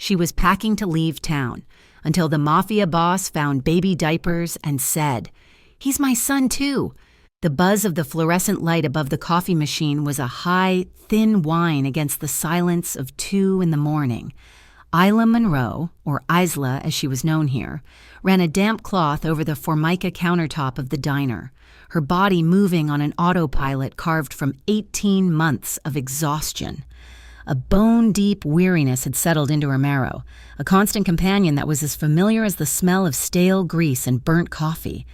She was packing to leave town until the mafia boss found baby Diapers and said, "He's my son too." The buzz of the fluorescent light above the coffee machine was a high, thin whine against the silence of 2 in the morning. Isla Monroe, or Isla as she was known here, ran a damp cloth over the formica countertop of the diner, her body moving on an autopilot carved from 18 months of exhaustion. A bone-deep weariness had settled into her marrow, a constant companion that was as familiar as the smell of stale grease and burnt coffee.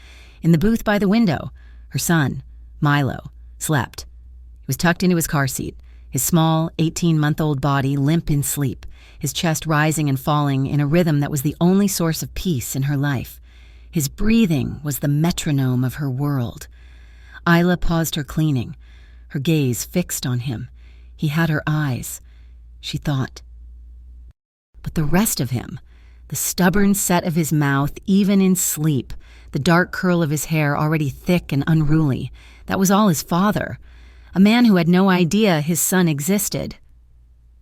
In the booth by the window, her son, Milo, slept. He was tucked into his car seat, his small, 18-month-old body limp in sleep, his chest rising and falling in a rhythm that was the only source of peace in her life. His breathing was the metronome of her world. Isla paused her cleaning, her gaze fixed on him. He had her eyes, she thought. But the rest of him, the stubborn set of his mouth, even in sleep, the dark curl of his hair already thick and unruly, that was all his father, a man who had no idea his son existed.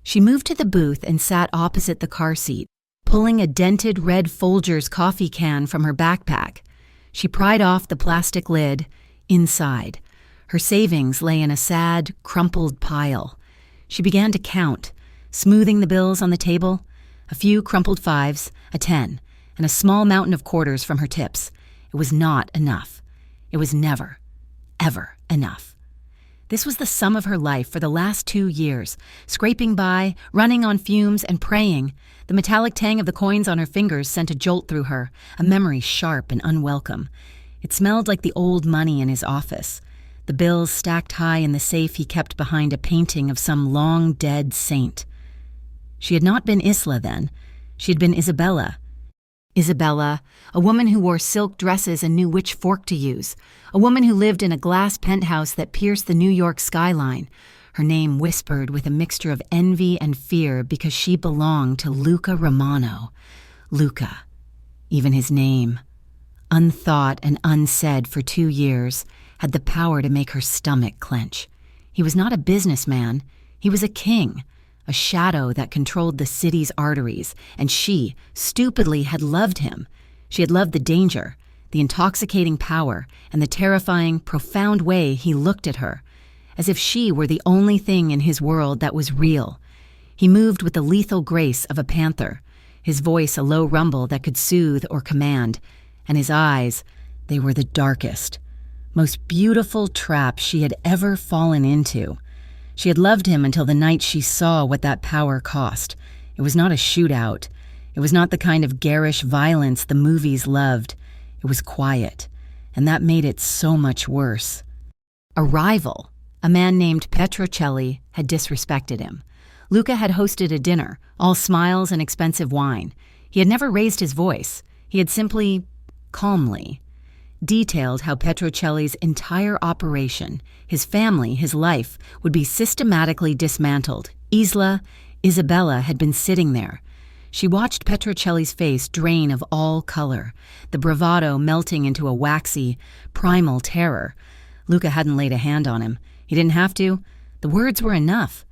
She moved to the booth and sat opposite the car seat, pulling a dented red Folgers coffee can from her backpack. She pried off the plastic lid. Inside, her savings lay in a sad, crumpled pile. She began to count, smoothing the bills on the table, a few crumpled 5s, a 10, and a small mountain of quarters from her tips. It was not enough. It was never, ever enough. This was the sum of her life for the last 2 years, scraping by, running on fumes, and praying. The metallic tang of the coins on her fingers sent a jolt through her, a memory sharp and unwelcome. It smelled like the old money in his office, the bills stacked high in the safe he kept behind a painting of some long-dead saint. She had not been Isla then. She had been Isabella. Isabella, a woman who wore silk dresses and knew which fork to use, a woman who lived in a glass penthouse that pierced the New York skyline, her name whispered with a mixture of envy and fear because she belonged to Luca Romano. Luca, even his name, unthought and unsaid for 2 years, had the power to make her stomach clench. He was not a businessman. He was a king, a shadow that controlled the city's arteries, and she, stupidly, had loved him. She had loved the danger, the intoxicating power, and the terrifying, profound way he looked at her, as if she were the only thing in his world that was real. He moved with the lethal grace of a panther, his voice a low rumble that could soothe or command, and his eyes, they were the darkest, most beautiful trap she had ever fallen into. She had loved him until the night she saw what that power cost. It was not a shootout. It was not the kind of garish violence the movies loved. It was quiet, and that made it so much worse. A rival, a man named Petrocelli, had disrespected him. Luca had hosted a dinner, all smiles and expensive wine. He had never raised his voice. He had simply, calmly, detailed how Petrocelli's entire operation, his family, his life, would be systematically dismantled. Isabella had been sitting there. She watched Petrocelli's face drain of all color, the bravado melting into a waxy, primal terror. Luca hadn't laid a hand on him. He didn't have to. The words were enough.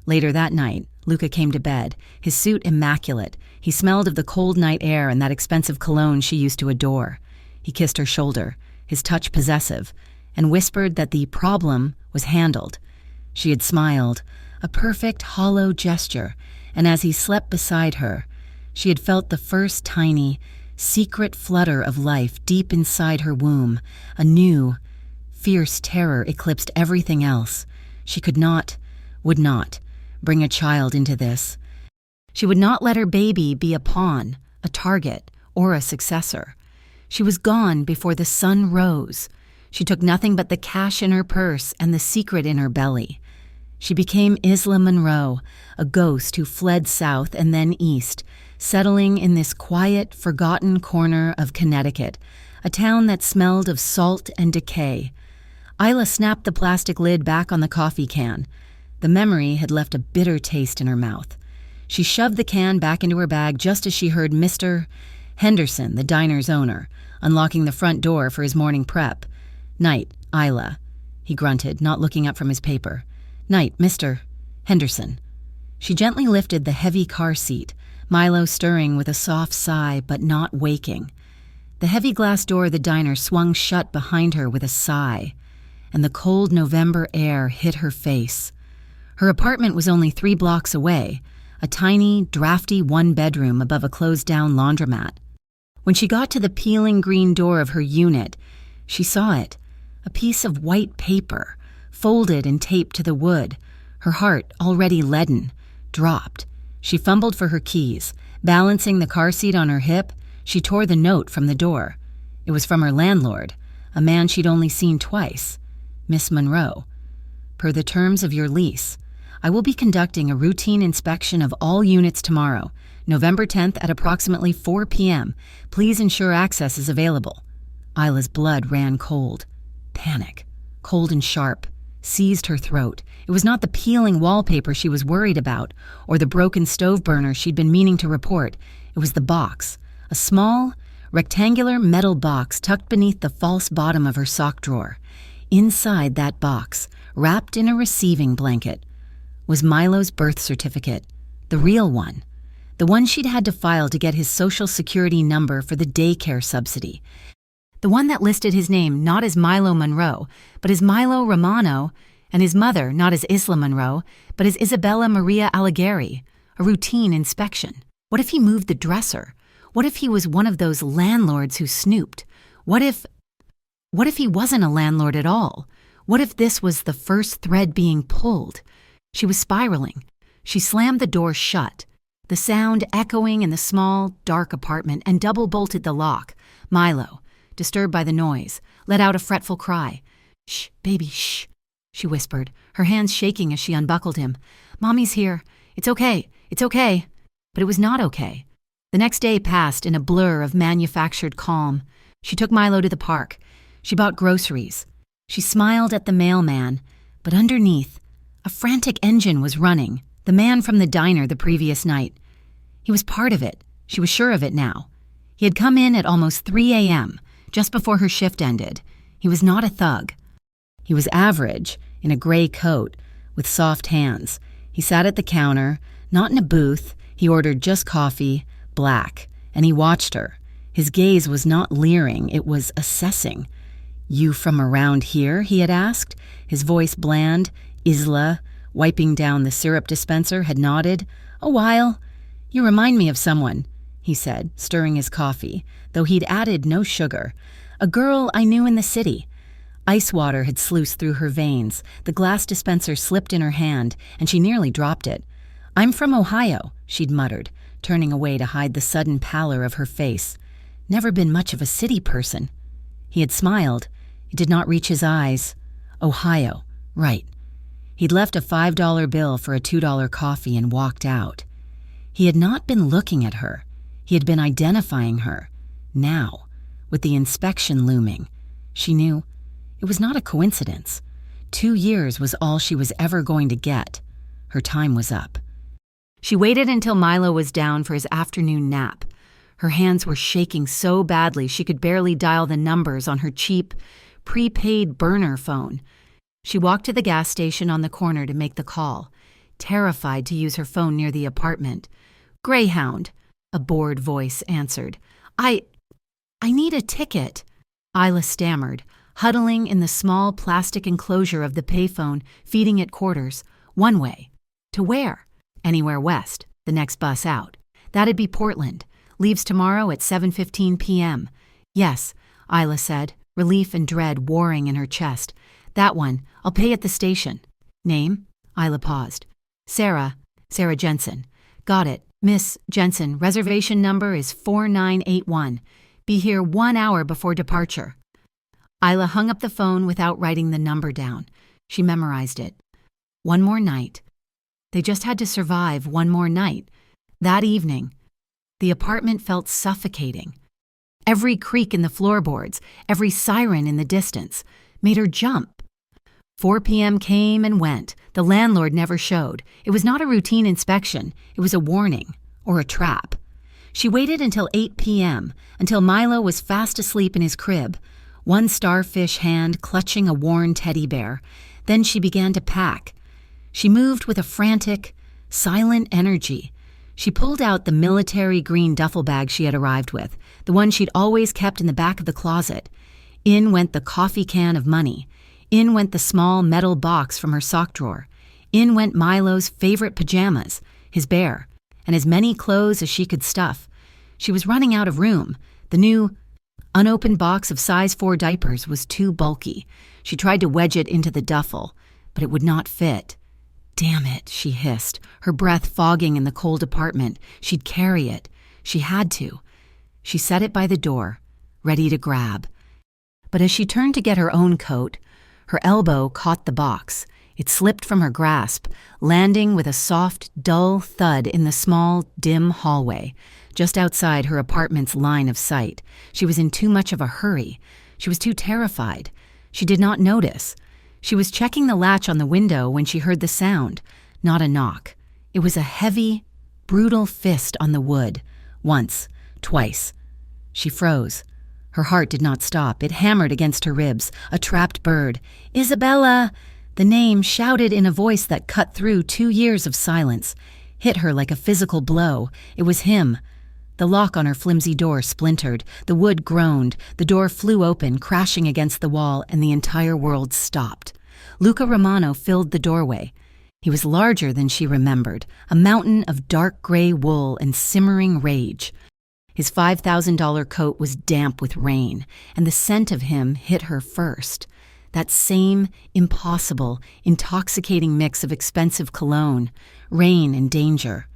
Later that night, Luca came to bed, his suit immaculate. He smelled of the cold night air and that expensive cologne she used to adore. He kissed her shoulder, his touch possessive, and whispered that the problem was handled. She had smiled, a perfect hollow gesture, and as he slept beside her, she had felt the first tiny, secret flutter of life deep inside her womb. A new, fierce terror eclipsed everything else. She could not, would not, bring a child into this. She would not let her baby be a pawn, a target, or a successor. She was gone before the sun rose. She took nothing but the cash in her purse and the secret in her belly. She became Isla Monroe, a ghost who fled south and then east, settling in this quiet, forgotten corner of Connecticut, a town that smelled of salt and decay. Isla snapped the plastic lid back on the coffee can. The memory had left a bitter taste in her mouth. She shoved the can back into her bag just as she heard Mr. Henderson, the diner's owner, unlocking the front door for his morning prep. "Night, Isla," he grunted, not looking up from his paper. "Night, Mr. Henderson." She gently lifted the heavy car seat, Milo stirring with a soft sigh but not waking. The heavy glass door of the diner swung shut behind her with a sigh, and the cold November air hit her face. Her apartment was only 3 blocks away, a tiny, drafty one-bedroom above a closed-down laundromat. When she got to the peeling green door of her unit, she saw it, a piece of white paper, folded and taped to the wood. Her heart, already leaden, dropped. She fumbled for her keys. Balancing the car seat on her hip, she tore the note from the door. It was from her landlord, a man she'd only seen twice, Miss Monroe. Per the terms of your lease, I will be conducting a routine inspection of all units tomorrow, November 10th at approximately 4 p.m. Please ensure access is available. Isla's blood ran cold. Panic, cold and sharp, seized her throat. It was not the peeling wallpaper she was worried about, or the broken stove burner she'd been meaning to report. It was the box, a small, rectangular metal box tucked beneath the false bottom of her sock drawer. Inside that box, wrapped in a receiving blanket, was Milo's birth certificate, the real one, the one she'd had to file to get his Social Security number for the daycare subsidy, the one that listed his name not as Milo Monroe, but as Milo Romano, and his mother not as Isla Monroe, but as Isabella Maria Alighieri. A routine inspection. What if he moved the dresser? What if he was one of those landlords who snooped? What if he wasn't a landlord at all? What if this was the first thread being pulled? She was spiraling. She slammed the door shut, the sound echoing in the small, dark apartment, and double-bolted the lock. Milo, disturbed by the noise, let out a fretful cry. "Shh, baby, shh," she whispered, her hands shaking as she unbuckled him. "Mommy's here. It's okay. It's okay." But it was not okay. The next day passed in a blur of manufactured calm. She took Milo to the park. She bought groceries. She smiled at the mailman, but underneath, a frantic engine was running, the man from the diner the previous night. He was part of it. She was sure of it now. He had come in at almost 3 a.m., just before her shift ended. He was not a thug. He was average, in a gray coat, with soft hands. He sat at the counter, not in a booth. He ordered just coffee, black, and he watched her. His gaze was not leering, it was assessing. "You from around here?" he had asked, his voice bland. Isla, wiping down the syrup dispenser, had nodded. "A while. You remind me of someone," he said, stirring his coffee, though he'd added no sugar. "A girl I knew in the city." Ice water had sluiced through her veins. The glass dispenser slipped in her hand, and she nearly dropped it. "I'm from Ohio," she'd muttered, turning away to hide the sudden pallor of her face. "Never been much of a city person." He had smiled. It did not reach his eyes. Ohio, right. He'd left a $5 bill for a $2 coffee and walked out. He had not been looking at her. He had been identifying her. Now, with the inspection looming, she knew it was not a coincidence. 2 years was all she was ever going to get. Her time was up. She waited until Milo was down for his afternoon nap. Her hands were shaking so badly she could barely dial the numbers on her cheap, prepaid burner phone. She walked to the gas station on the corner to make the call, terrified to use her phone near the apartment. "Greyhound," a bored voice answered. I need a ticket," Isla stammered, huddling in the small plastic enclosure of the payphone, feeding it quarters. One way. To where? Anywhere west, the next bus out. That'd be Portland. Leaves tomorrow at 7:15 p.m. "Yes," Isla said, relief and dread warring in her chest. "That one. I'll pay at the station." "Name?" Isla paused. Sarah Jensen." "Got it. Miss Jensen, reservation number is 4981. Be here 1 hour before departure." Isla hung up the phone without writing the number down. She memorized it. One more night. They just had to survive one more night. That evening, the apartment felt suffocating. Every creak in the floorboards, every siren in the distance, made her jump. 4 p.m. came and went. The landlord never showed. It was not a routine inspection. It was a warning, or a trap. She waited until 8 p.m., until Milo was fast asleep in his crib, one starfish hand clutching a worn teddy bear. Then she began to pack. She moved with a frantic, silent energy. She pulled out the military green duffel bag she had arrived with, the one she'd always kept in the back of the closet. In went the coffee can of money. In went the small metal box from her sock drawer. In went Milo's favorite pajamas, his bear, and as many clothes as she could stuff. She was running out of room. The new, unopened box of size 4 diapers was too bulky. She tried to wedge it into the duffel, but it would not fit. "Damn it," she hissed, her breath fogging in the cold apartment. She'd carry it. She had to. She set it by the door, ready to grab. But as she turned to get her own coat, her elbow caught the box. It slipped from her grasp, landing with a soft, dull thud in the small, dim hallway, just outside her apartment's line of sight. She was in too much of a hurry. She was too terrified. She did not notice. She was checking the latch on the window when she heard the sound, not a knock. It was a heavy, brutal fist on the wood. Once, twice. She froze. Her heart did not stop. It hammered against her ribs. A trapped bird. "Isabella!" The name, shouted in a voice that cut through 2 years of silence, hit her like a physical blow. It was him. The lock on her flimsy door splintered. The wood groaned. The door flew open, crashing against the wall, and the entire world stopped. Luca Romano filled the doorway. He was larger than she remembered, a mountain of dark gray wool and simmering rage. His $5,000 coat was damp with rain, and the scent of him hit her first. That same impossible, intoxicating mix of expensive cologne, rain, and danger.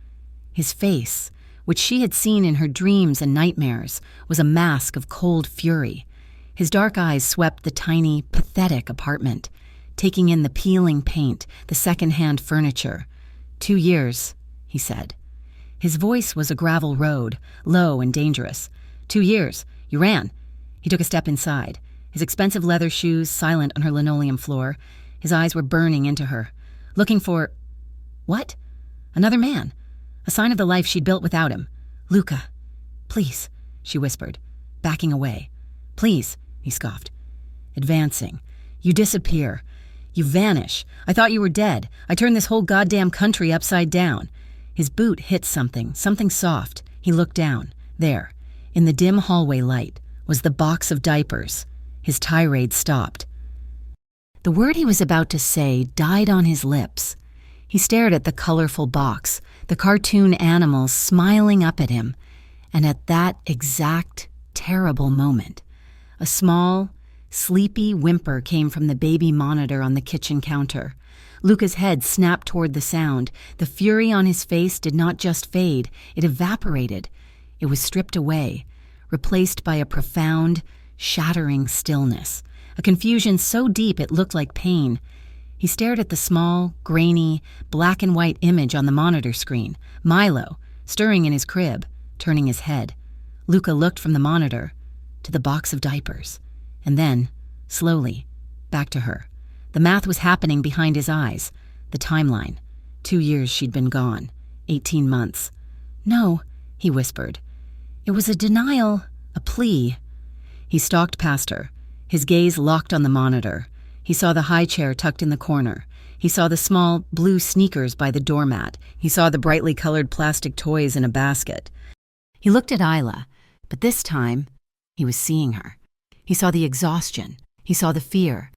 His face, which she had seen in her dreams and nightmares, was a mask of cold fury. His dark eyes swept the tiny, pathetic apartment, taking in the peeling paint, the second-hand furniture. 2 years, he said. His voice was a gravel road, low and dangerous. 2 years. You ran. He took a step inside, his expensive leather shoes silent on her linoleum floor. His eyes were burning into her, looking for... what? Another man. A sign of the life she'd built without him. "Luca, please," she whispered, backing away. "Please," he scoffed. Advancing. "You disappear. You vanish. I thought you were dead. I turned this whole goddamn country upside down." His boot hit something soft. He looked down. There, in the dim hallway light, was the box of diapers. His tirade stopped. The word he was about to say died on his lips. He stared at the colorful box, the cartoon animals smiling up at him, and at that exact, terrible moment, a small, sleepy whimper came from the baby monitor on the kitchen counter. Luca's head snapped toward the sound. The fury on his face did not just fade, it evaporated. It was stripped away, replaced by a profound, shattering stillness, a confusion so deep it looked like pain. He stared at the small, grainy, black and white image on the monitor screen, Milo, stirring in his crib, turning his head. Luca looked from the monitor to the box of diapers, and then, slowly, back to her. The math was happening behind his eyes, the timeline. 2 years she'd been gone, 18 months. "No," he whispered. It was a denial, a plea. He stalked past her, his gaze locked on the monitor. He saw the high chair tucked in the corner. He saw the small blue sneakers by the doormat. He saw the brightly colored plastic toys in a basket. He looked at Isla, but this time he was seeing her. He saw the exhaustion. He saw the fear.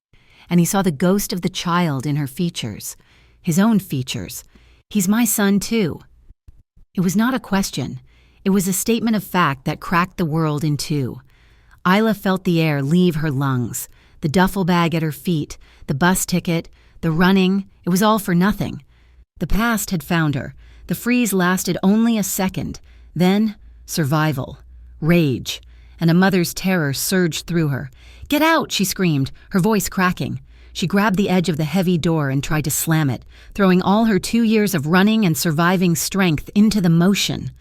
And he saw the ghost of the child in her features, his own features. "He's my son, too." It was not a question. It was a statement of fact that cracked the world in two. Isla felt the air leave her lungs, the duffel bag at her feet, the bus ticket, the running. It was all for nothing. The past had found her. The freeze lasted only a second. Then, survival, rage, and a mother's terror surged through her. "Get out!" she screamed, her voice cracking. She grabbed the edge of the heavy door and tried to slam it, throwing all her 2 years of running and surviving strength into the motion.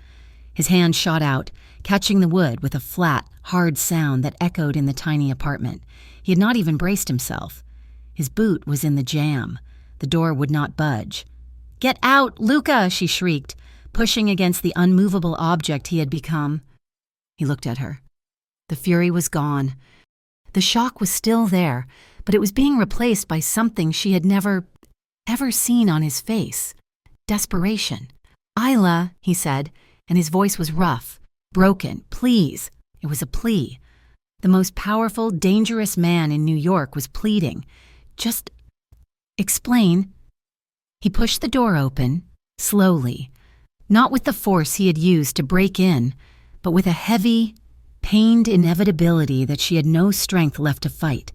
His hand shot out, catching the wood with a flat, hard sound that echoed in the tiny apartment. He had not even braced himself. His boot was in the jam. The door would not budge. "Get out, Luca!" she shrieked, pushing against the unmovable object he had become. He looked at her. The fury was gone. The shock was still there, but it was being replaced by something she had never, ever seen on his face. Desperation. Isla, he said, and his voice was rough, broken. Please. It was a plea. The most powerful, dangerous man in New York was pleading. Just explain. He pushed the door open, slowly, not with the force he had used to break in, but with a heavy, pained inevitability that she had no strength left to fight.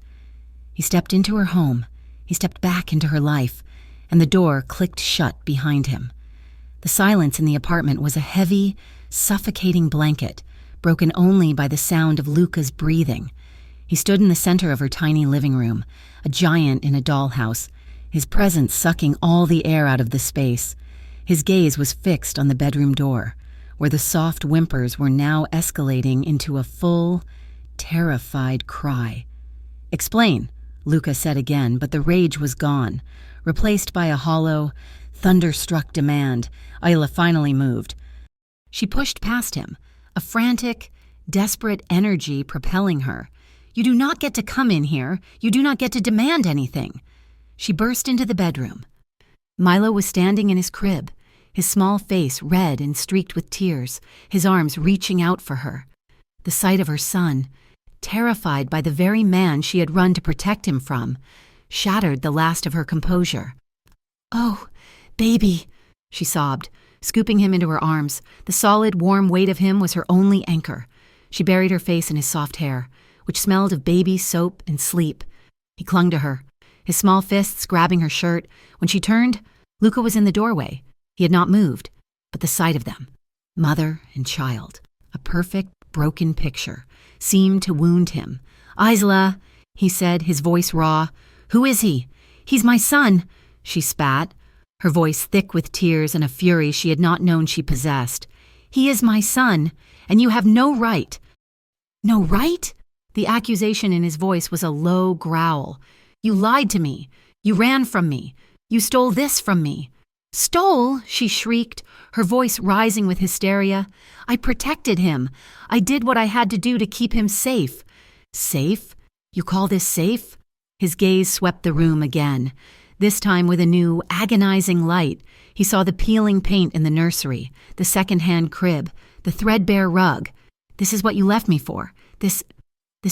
He stepped into her home. He stepped back into her life, and the door clicked shut behind him. The silence in the apartment was a heavy, suffocating blanket, broken only by the sound of Luca's breathing. He stood in the center of her tiny living room, a giant in a dollhouse, his presence sucking all the air out of the space. His gaze was fixed on the bedroom door, where the soft whimpers were now escalating into a full, terrified cry. Explain, Luca said again, but the rage was gone, replaced by a hollow, thunderstruck demand. Isla finally moved. She pushed past him, a frantic, desperate energy propelling her. You do not get to come in here. You do not get to demand anything. She burst into the bedroom. Milo was standing in his crib, his small face red and streaked with tears, his arms reaching out for her. The sight of her son, terrified by the very man she had run to protect him from, shattered the last of her composure. "Oh, baby," she sobbed, scooping him into her arms. The solid, warm weight of him was her only anchor. She buried her face in his soft hair, which smelled of baby soap and sleep. He clung to her, his small fists grabbing her shirt. When she turned, Luca was in the doorway. He had not moved, but the sight of them, mother and child, a perfect, broken picture, seemed to wound him. "Isla," he said, his voice raw. "Who is he?" "He's my son," she spat, her voice thick with tears and a fury she had not known she possessed. "He is my son, and you have no right." "No right?" The accusation in his voice was a low growl. "You lied to me. You ran from me. You stole this from me." "Stole?" she shrieked, her voice rising with hysteria. "I protected him. I did what I had to do to keep him safe." "Safe? You call this safe?" His gaze swept the room again, this time with a new, agonizing light. He saw the peeling paint in the nursery, the second-hand crib, the threadbare rug. "This is what you left me for. This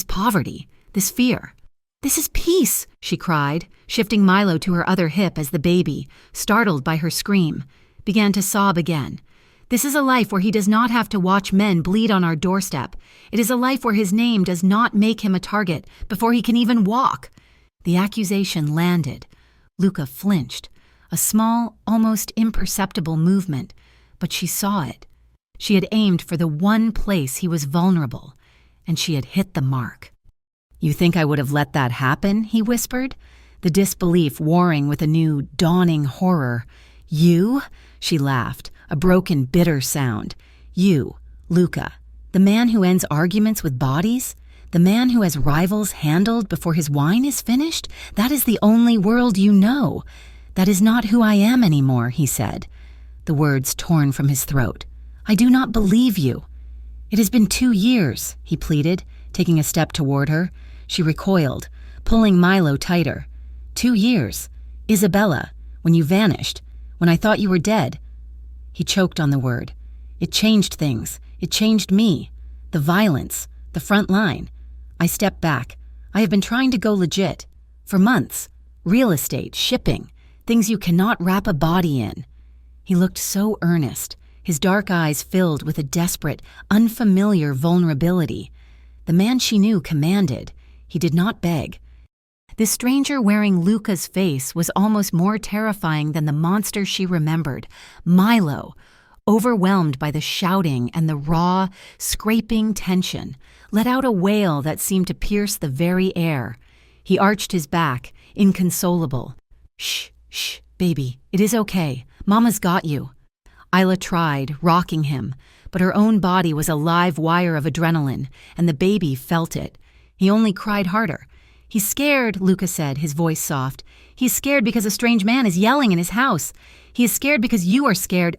poverty, this fear." "This is peace," she cried, shifting Milo to her other hip as the baby, startled by her scream, began to sob again. "This is a life where he does not have to watch men bleed on our doorstep. It is a life where his name does not make him a target before he can even walk." The accusation landed. Luca flinched, a small, almost imperceptible movement, but she saw it. She had aimed for the one place he was vulnerable, and she had hit the mark. "You think I would have let that happen?" he whispered, the disbelief warring with a new, dawning horror. "You?" She laughed, a broken, bitter sound. "You, Luca, the man who ends arguments with bodies? The man who has rivals handled before his wine is finished? That is the only world you know. That is not who I am anymore," he said, the words torn from his throat. "I do not believe you." "It has been 2 years," he pleaded, taking a step toward her. She recoiled, pulling Milo tighter. 2 years. Isabella, when you vanished, when I thought you were dead." He choked on the word. "It changed things. It changed me. The violence, the front line. I stepped back. I have been trying to go legit. For months. Real estate, shipping, things you cannot wrap a body in." He looked so earnest, his dark eyes filled with a desperate, unfamiliar vulnerability. The man she knew commanded. He did not beg. This stranger wearing Luca's face was almost more terrifying than the monster she remembered, Milo, overwhelmed by the shouting and the raw, scraping tension, let out a wail that seemed to pierce the very air. He arched his back, inconsolable. "Shh, shh, baby, it is okay. Mama's got you." Isla tried, rocking him, but her own body was a live wire of adrenaline, and the baby felt it. He only cried harder. "He's scared," Luca said, his voice soft. "He's scared because a strange man is yelling in his house. He is scared because you are scared."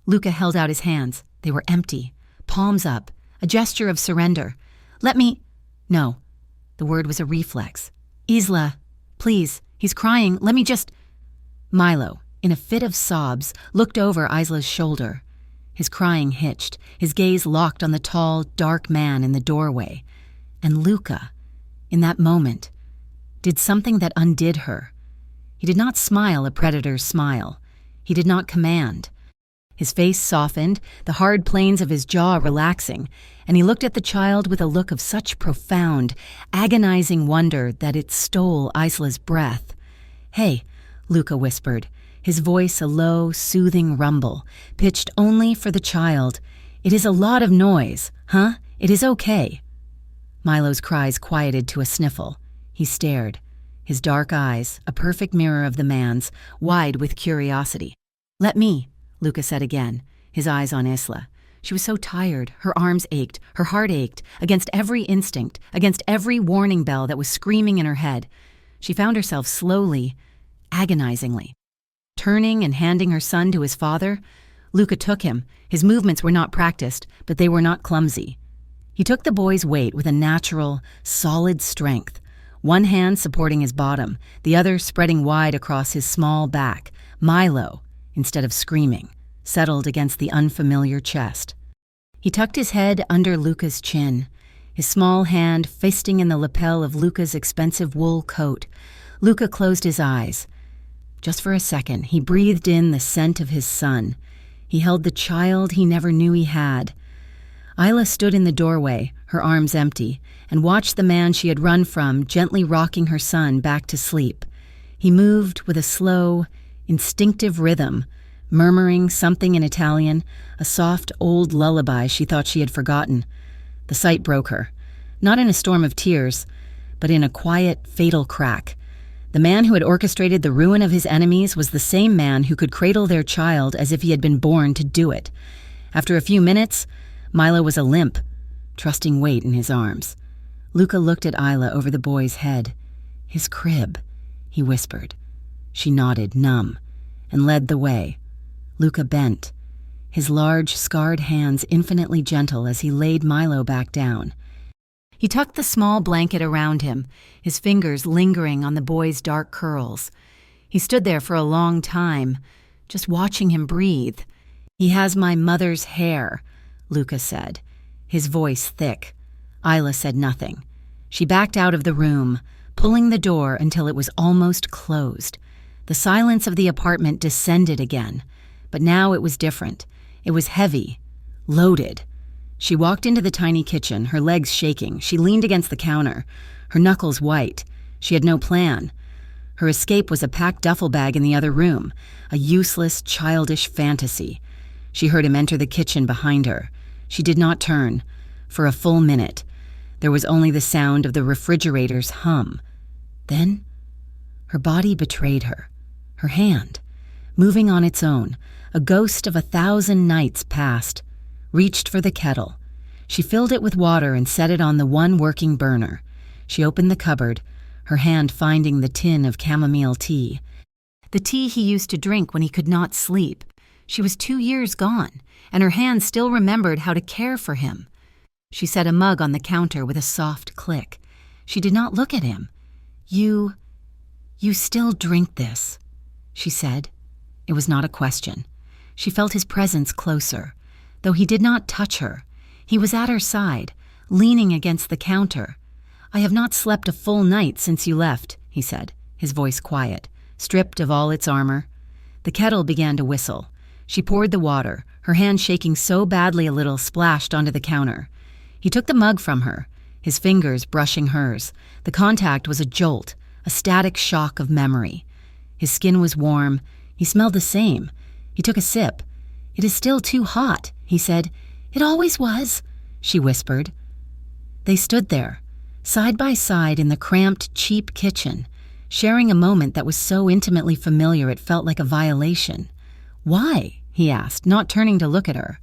Luca held out his hands. They were empty, palms up, a gesture of surrender. "Let me—" "No." The word was a reflex. "Isla, please, he's crying. Let me just—" "Milo," in a fit of sobs, looked over Isla's shoulder. His crying hitched, his gaze locked on the tall, dark man in the doorway. And Luca, in that moment, did something that undid her. He did not smile a predator's smile. He did not command. His face softened, the hard planes of his jaw relaxing, and he looked at the child with a look of such profound, agonizing wonder that it stole Isla's breath. "Hey," Luca whispered, his voice a low, soothing rumble, pitched only for the child. "It is a lot of noise, huh? It is okay." Milo's cries quieted to a sniffle. He stared, his dark eyes, a perfect mirror of the man's, wide with curiosity. "Let me," Luca said again, his eyes on Isla. She was so tired, her arms ached, her heart ached, against every instinct, against every warning bell that was screaming in her head. She found herself slowly, agonizingly, turning and handing her son to his father. Luca took him. His movements were not practiced, but they were not clumsy. He took the boy's weight with a natural, solid strength, one hand supporting his bottom, the other spreading wide across his small back. Milo, instead of screaming, settled against the unfamiliar chest. He tucked his head under Luca's chin, his small hand fisting in the lapel of Luca's expensive wool coat. Luca closed his eyes. Just for a second, he breathed in the scent of his son. He held the child he never knew he had. Isla stood in the doorway, her arms empty, and watched the man she had run from gently rocking her son back to sleep. He moved with a slow, instinctive rhythm, murmuring something in Italian, a soft old lullaby she thought she had forgotten. The sight broke her, not in a storm of tears, but in a quiet, fatal crack. The man who had orchestrated the ruin of his enemies was the same man who could cradle their child as if he had been born to do it. After a few minutes, Milo was a limp, trusting weight in his arms. Luca looked at Isla over the boy's head. "His crib," he whispered. She nodded, numb, and led the way. Luca bent, his large, scarred hands infinitely gentle as he laid Milo back down. He tucked the small blanket around him, his fingers lingering on the boy's dark curls. He stood there for a long time, just watching him breathe. "He has my mother's hair," Luca said, his voice thick. Isla said nothing. She backed out of the room, pulling the door until it was almost closed. The silence of the apartment descended again, but now it was different. It was heavy, loaded. She walked into the tiny kitchen, her legs shaking. She leaned against the counter, her knuckles white. She had no plan. Her escape was a packed duffel bag in the other room, a useless, childish fantasy. She heard him enter the kitchen behind her. She did not turn. For a full minute, there was only the sound of the refrigerator's hum. Then, her body betrayed her. Her hand, moving on its own, a ghost of 1,000 nights past, reached for the kettle. She filled it with water and set it on the one working burner. She opened the cupboard, her hand finding the tin of chamomile tea. The tea he used to drink when he could not sleep. She was 2 years gone, and her hand still remembered how to care for him. She set a mug on the counter with a soft click. She did not look at him. You still drink this," she said. It was not a question. She felt his presence closer. Though he did not touch her, he was at her side, leaning against the counter. "I have not slept a full night since you left," he said, his voice quiet, stripped of all its armor. The kettle began to whistle. She poured the water, her hand shaking so badly a little splashed onto the counter. He took the mug from her, his fingers brushing hers. The contact was a jolt, a static shock of memory. His skin was warm. He smelled the same. He took a sip. "It is still too hot," he said. "It always was," she whispered. They stood there, side by side in the cramped, cheap kitchen, sharing a moment that was so intimately familiar it felt like a violation. "Why?" he asked, not turning to look at her.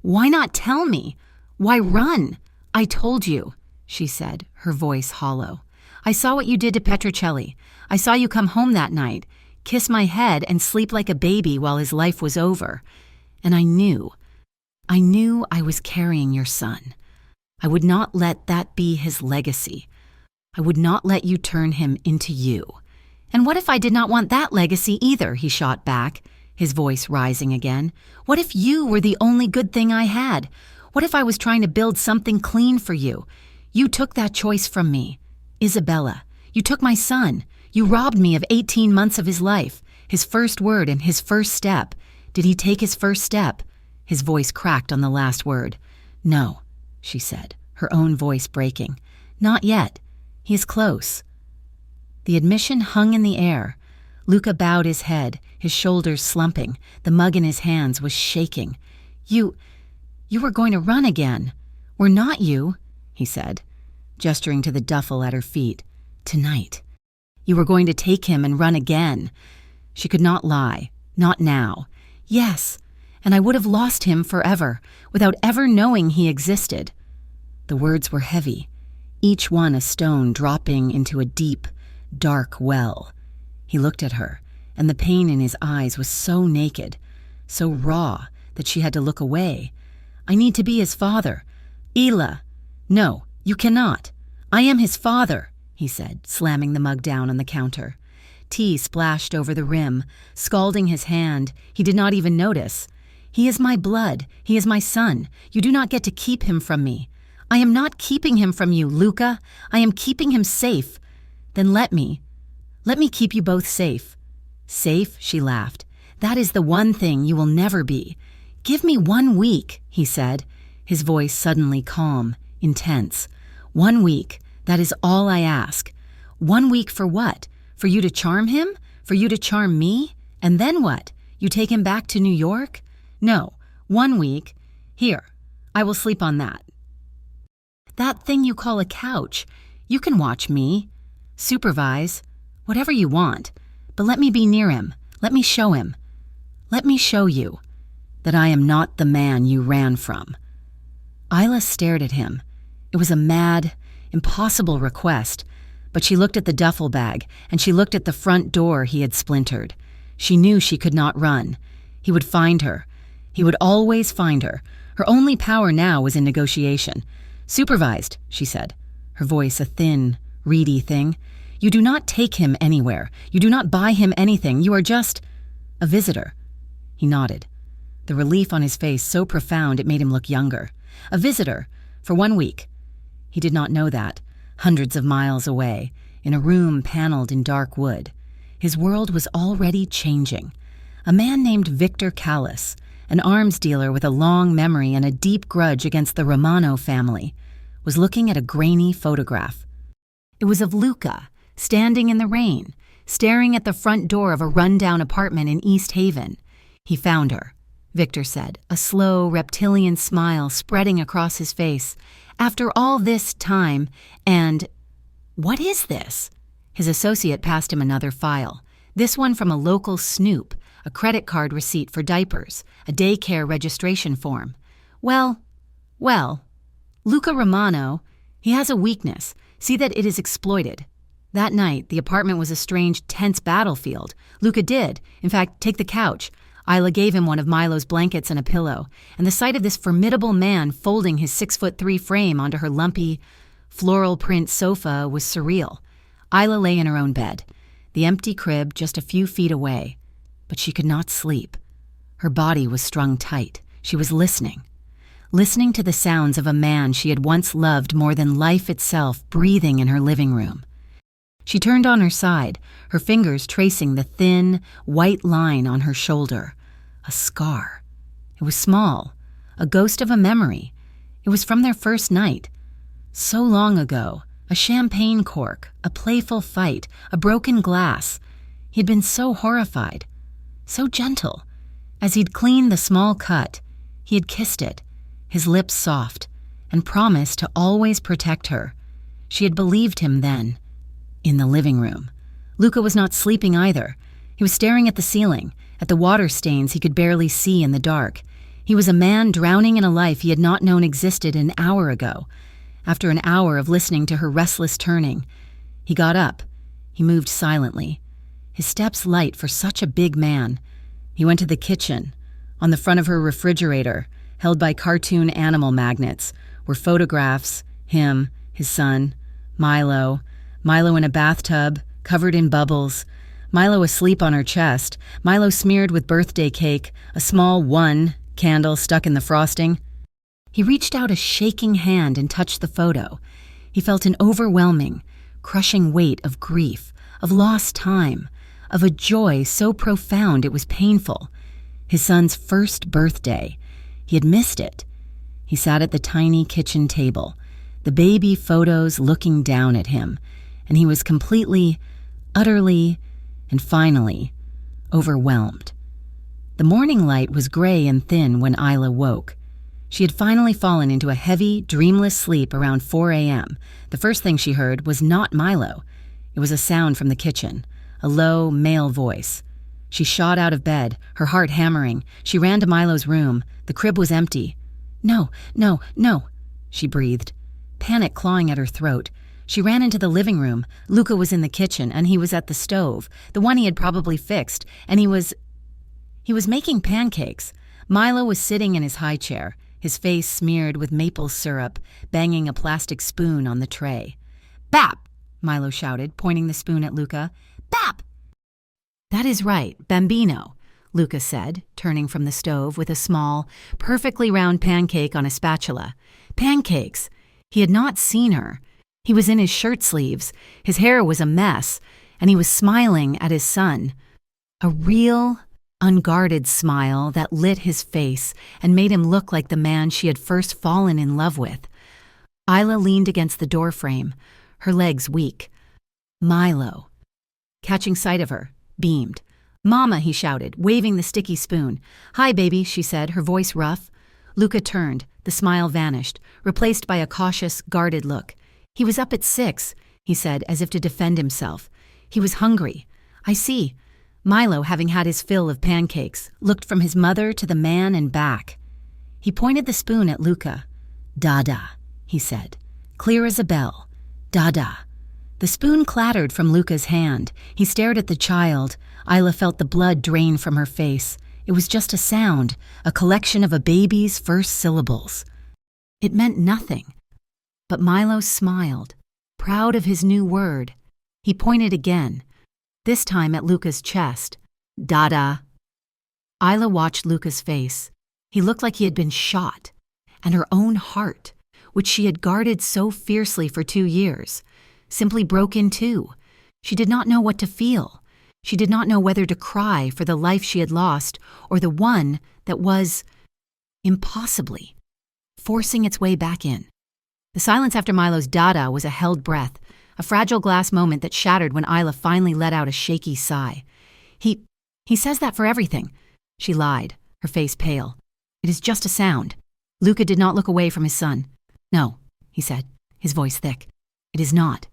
"Why not tell me? Why run?" "I told you," she said, her voice hollow. "I saw what you did to Petrocelli. I saw you come home that night, kiss my head and sleep like a baby while his life was over. And I knew I was carrying your son. I would not let that be his legacy. I would not let you turn him into you. And what if I did not want that legacy either, he shot back, his voice rising again. What if you were the only good thing I had? What if I was trying to build something clean for you? You took that choice from me. Isabella, you took my son. You robbed me of 18 months of his life, his first word and his first step. Did he take his first step? His voice cracked on the last word. No, she said, her own voice breaking. Not yet. He is close. The admission hung in the air. Luca bowed his head, his shoulders slumping. The mug in his hands was shaking. You were going to run again. Were not you, he said, gesturing to the duffel at her feet. Tonight. You were going to take him and run again. She could not lie. Not now. Yes, and I would have lost him forever, without ever knowing he existed. The words were heavy, each one a stone dropping into a deep, dark well. He looked at her, and the pain in his eyes was so naked, so raw, that she had to look away. I need to be his father. Ela. No, you cannot. I am his father, he said, slamming the mug down on the counter. Tea splashed over the rim, scalding his hand. He did not even notice. He is my blood. He is my son. You do not get to keep him from me. I am not keeping him from you, Luca. I am keeping him safe. Then let me keep you both safe. Safe, she laughed. That is the one thing you will never be. Give me 1 week, he said, his voice suddenly calm, intense. 1 week, that is all I ask. 1 week for what? For you to charm him? For you to charm me? And then what? You take him back to New York? No, 1 week. Here, I will sleep on that. That thing you call a couch. You can watch me. Supervise. Whatever you want. But let me be near him. Let me show him. Let me show you that I am not the man you ran from. Isla stared at him. It was a mad, impossible request, but she looked at the duffel bag, and she looked at the front door he had splintered. She knew she could not run. He would find her. He would always find her. Her only power now was in negotiation. Supervised, she said, her voice a thin, reedy thing. You do not take him anywhere. You do not buy him anything. You are just a visitor. He nodded, the relief on his face so profound it made him look younger. A visitor, for 1 week. He did not know that, hundreds of miles away, in a room paneled in dark wood. His world was already changing. A man named Victor Callis, an arms dealer with a long memory and a deep grudge against the Romano family, was looking at a grainy photograph. It was of Luca, standing in the rain, staring at the front door of a rundown apartment in East Haven. He found her, Victor said, a slow, reptilian smile spreading across his face. After all this time, and... What is this? His associate passed him another file, this one from a local snoop, a credit card receipt for diapers, a daycare registration form. Well, Luca Romano, he has a weakness. See that it is exploited. That night, the apartment was a strange, tense battlefield. Luca did, in fact, take the couch. Isla gave him one of Milo's blankets and a pillow, and the sight of this formidable man folding his 6'3" frame onto her lumpy, floral print sofa was surreal. Isla lay in her own bed, the empty crib just a few feet away. But she could not sleep. Her body was strung tight. She was listening to the sounds of a man she had once loved more than life itself breathing in her living room. She turned on her side, her fingers tracing the thin, white line on her shoulder. A scar. It was small, a ghost of a memory. It was from their first night. So long ago, a champagne cork, a playful fight, a broken glass. He had been so horrified, so gentle. As he'd cleaned the small cut, he had kissed it, his lips soft, and promised to always protect her. She had believed him then. In the living room. Luca was not sleeping either. He was staring at the ceiling, at the water stains he could barely see in the dark. He was a man drowning in a life he had not known existed an hour ago. After an hour of listening to her restless turning, he got up. He moved silently, his steps light for such a big man. He went to the kitchen. On the front of her refrigerator, held by cartoon animal magnets, were photographs, him, his son, Milo in a bathtub, covered in bubbles. Milo asleep on her chest, Milo smeared with birthday cake, a small one candle stuck in the frosting. He reached out a shaking hand and touched the photo. He felt an overwhelming, crushing weight of grief, of lost time, of a joy so profound it was painful. His son's first birthday. He had missed it. He sat at the tiny kitchen table, the baby photos looking down at him, and he was completely, utterly, and finally overwhelmed. The morning light was gray and thin when Isla woke. She had finally fallen into a heavy, dreamless sleep around 4 a.m. The first thing she heard was not Milo. It was a sound from the kitchen, a low, male voice. She shot out of bed, her heart hammering. She ran to Milo's room. The crib was empty. No, no, no, she breathed, panic clawing at her throat. She ran into the living room. Luca was in the kitchen, and he was at the stove, the one he had probably fixed, and he was making pancakes. Milo was sitting in his high chair, his face smeared with maple syrup, banging a plastic spoon on the tray. "Bap!" Milo shouted, pointing the spoon at Luca. "Bap!" "That is right, Bambino," Luca said, turning from the stove with a small, perfectly round pancake on a spatula. Pancakes! He had not seen her. He was in his shirt sleeves, his hair was a mess, and he was smiling at his son. A real, unguarded smile that lit his face and made him look like the man she had first fallen in love with. Isla leaned against the doorframe, her legs weak. Milo, catching sight of her, beamed. "Mama," he shouted, waving the sticky spoon. "Hi, baby," she said, her voice rough. Luca turned. The smile vanished, replaced by a cautious, guarded look. "He was up at 6, he said, as if to defend himself. "He was hungry." "I see." Milo, having had his fill of pancakes, looked from his mother to the man and back. He pointed the spoon at Luca. "Dada," he said, clear as a bell. "Dada." The spoon clattered from Luca's hand. He stared at the child. Isla felt the blood drain from her face. It was just a sound, a collection of a baby's first syllables. It meant nothing. But Milo smiled, proud of his new word. He pointed again, this time at Luca's chest. "Dada." Isla watched Luca's face. He looked like he had been shot, and her own heart, which she had guarded so fiercely for 2 years, simply broke in two. She did not know what to feel. She did not know whether to cry for the life she had lost or the one that was, impossibly, forcing its way back in. The silence after Milo's "Dada" was a held breath, a fragile glass moment that shattered when Isla finally let out a shaky sigh. He says that for everything," she lied, her face pale. "It is just a sound." Luca did not look away from his son. "No," he said, his voice thick. "It is not."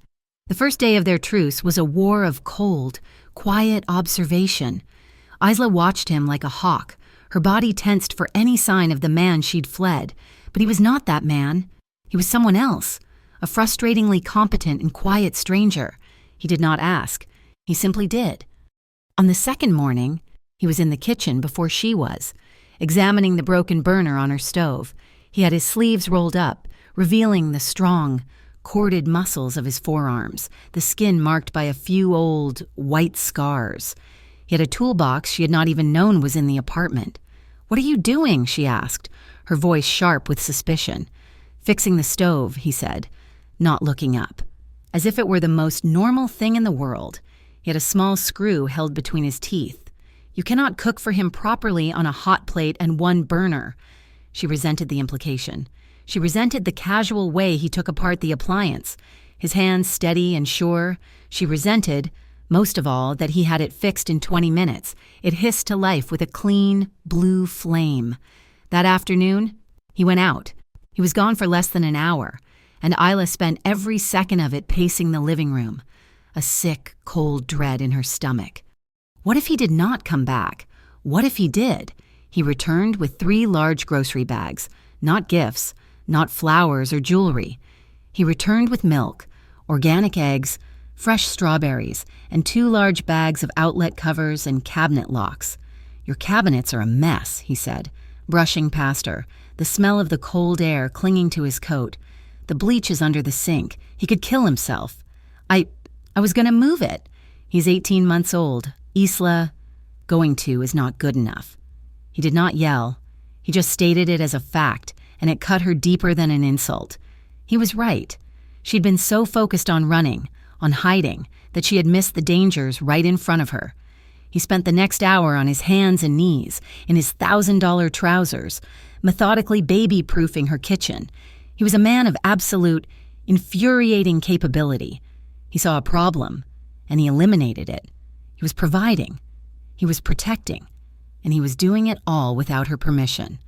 The first day of their truce was a war of cold, quiet observation. Isla watched him like a hawk, her body tensed for any sign of the man she'd fled. But he was not that man. He was someone else, a frustratingly competent and quiet stranger. He did not ask. He simply did. On the second morning, he was in the kitchen before she was, examining the broken burner on her stove. He had his sleeves rolled up, revealing the strong, corded muscles of his forearms, the skin marked by a few old, white scars. He had a toolbox she had not even known was in the apartment. "What are you doing?" she asked, her voice sharp with suspicion. "Fixing the stove," he said, not looking up, as if it were the most normal thing in the world. He had a small screw held between his teeth. "You cannot cook for him properly on a hot plate and one burner." She resented the implication. She resented the casual way he took apart the appliance, his hands steady and sure. She resented, most of all, that he had it fixed in 20 minutes. It hissed to life with a clean, blue flame. That afternoon, he went out. He was gone for less than an hour, and Isla spent every second of it pacing the living room, a sick, cold dread in her stomach. What if he did not come back? What if he did? He returned with 3 large grocery bags, not gifts, not flowers or jewelry. He returned with milk, organic eggs, fresh strawberries, and 2 large bags of outlet covers and cabinet locks. "Your cabinets are a mess," he said, brushing past her, the smell of the cold air clinging to his coat. "The bleach is under the sink. He could kill himself." I was going to move it." He's 18 months old. Isla, going to is not good enough. He did not yell. He just stated it as a fact, and it cut her deeper than an insult. He was right. She'd been so focused on running, on hiding, that she had missed the dangers right in front of her. He spent the next hour on his hands and knees, in his $1,000 trousers, methodically baby-proofing her kitchen. He was a man of absolute, infuriating capability. He saw a problem, and he eliminated it. He was providing. He was protecting. And he was doing it all without her permission.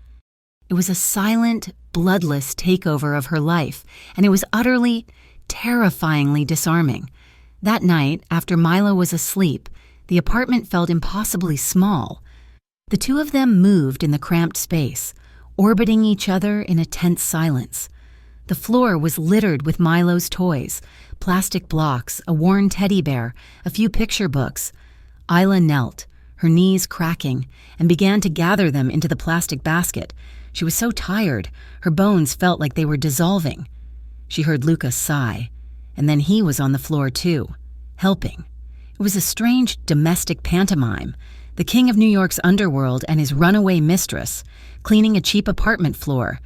It was a silent, bloodless takeover of her life, and it was utterly, terrifyingly disarming. That night, after Milo was asleep, the apartment felt impossibly small. The two of them moved in the cramped space, orbiting each other in a tense silence. The floor was littered with Milo's toys, plastic blocks, a worn teddy bear, a few picture books. Isla knelt, her knees cracking, and began to gather them into the plastic basket. She was so tired, her bones felt like they were dissolving. She heard Lucas sigh, and then he was on the floor too, helping. It was a strange domestic pantomime, the king of New York's underworld and his runaway mistress, cleaning a cheap apartment floor.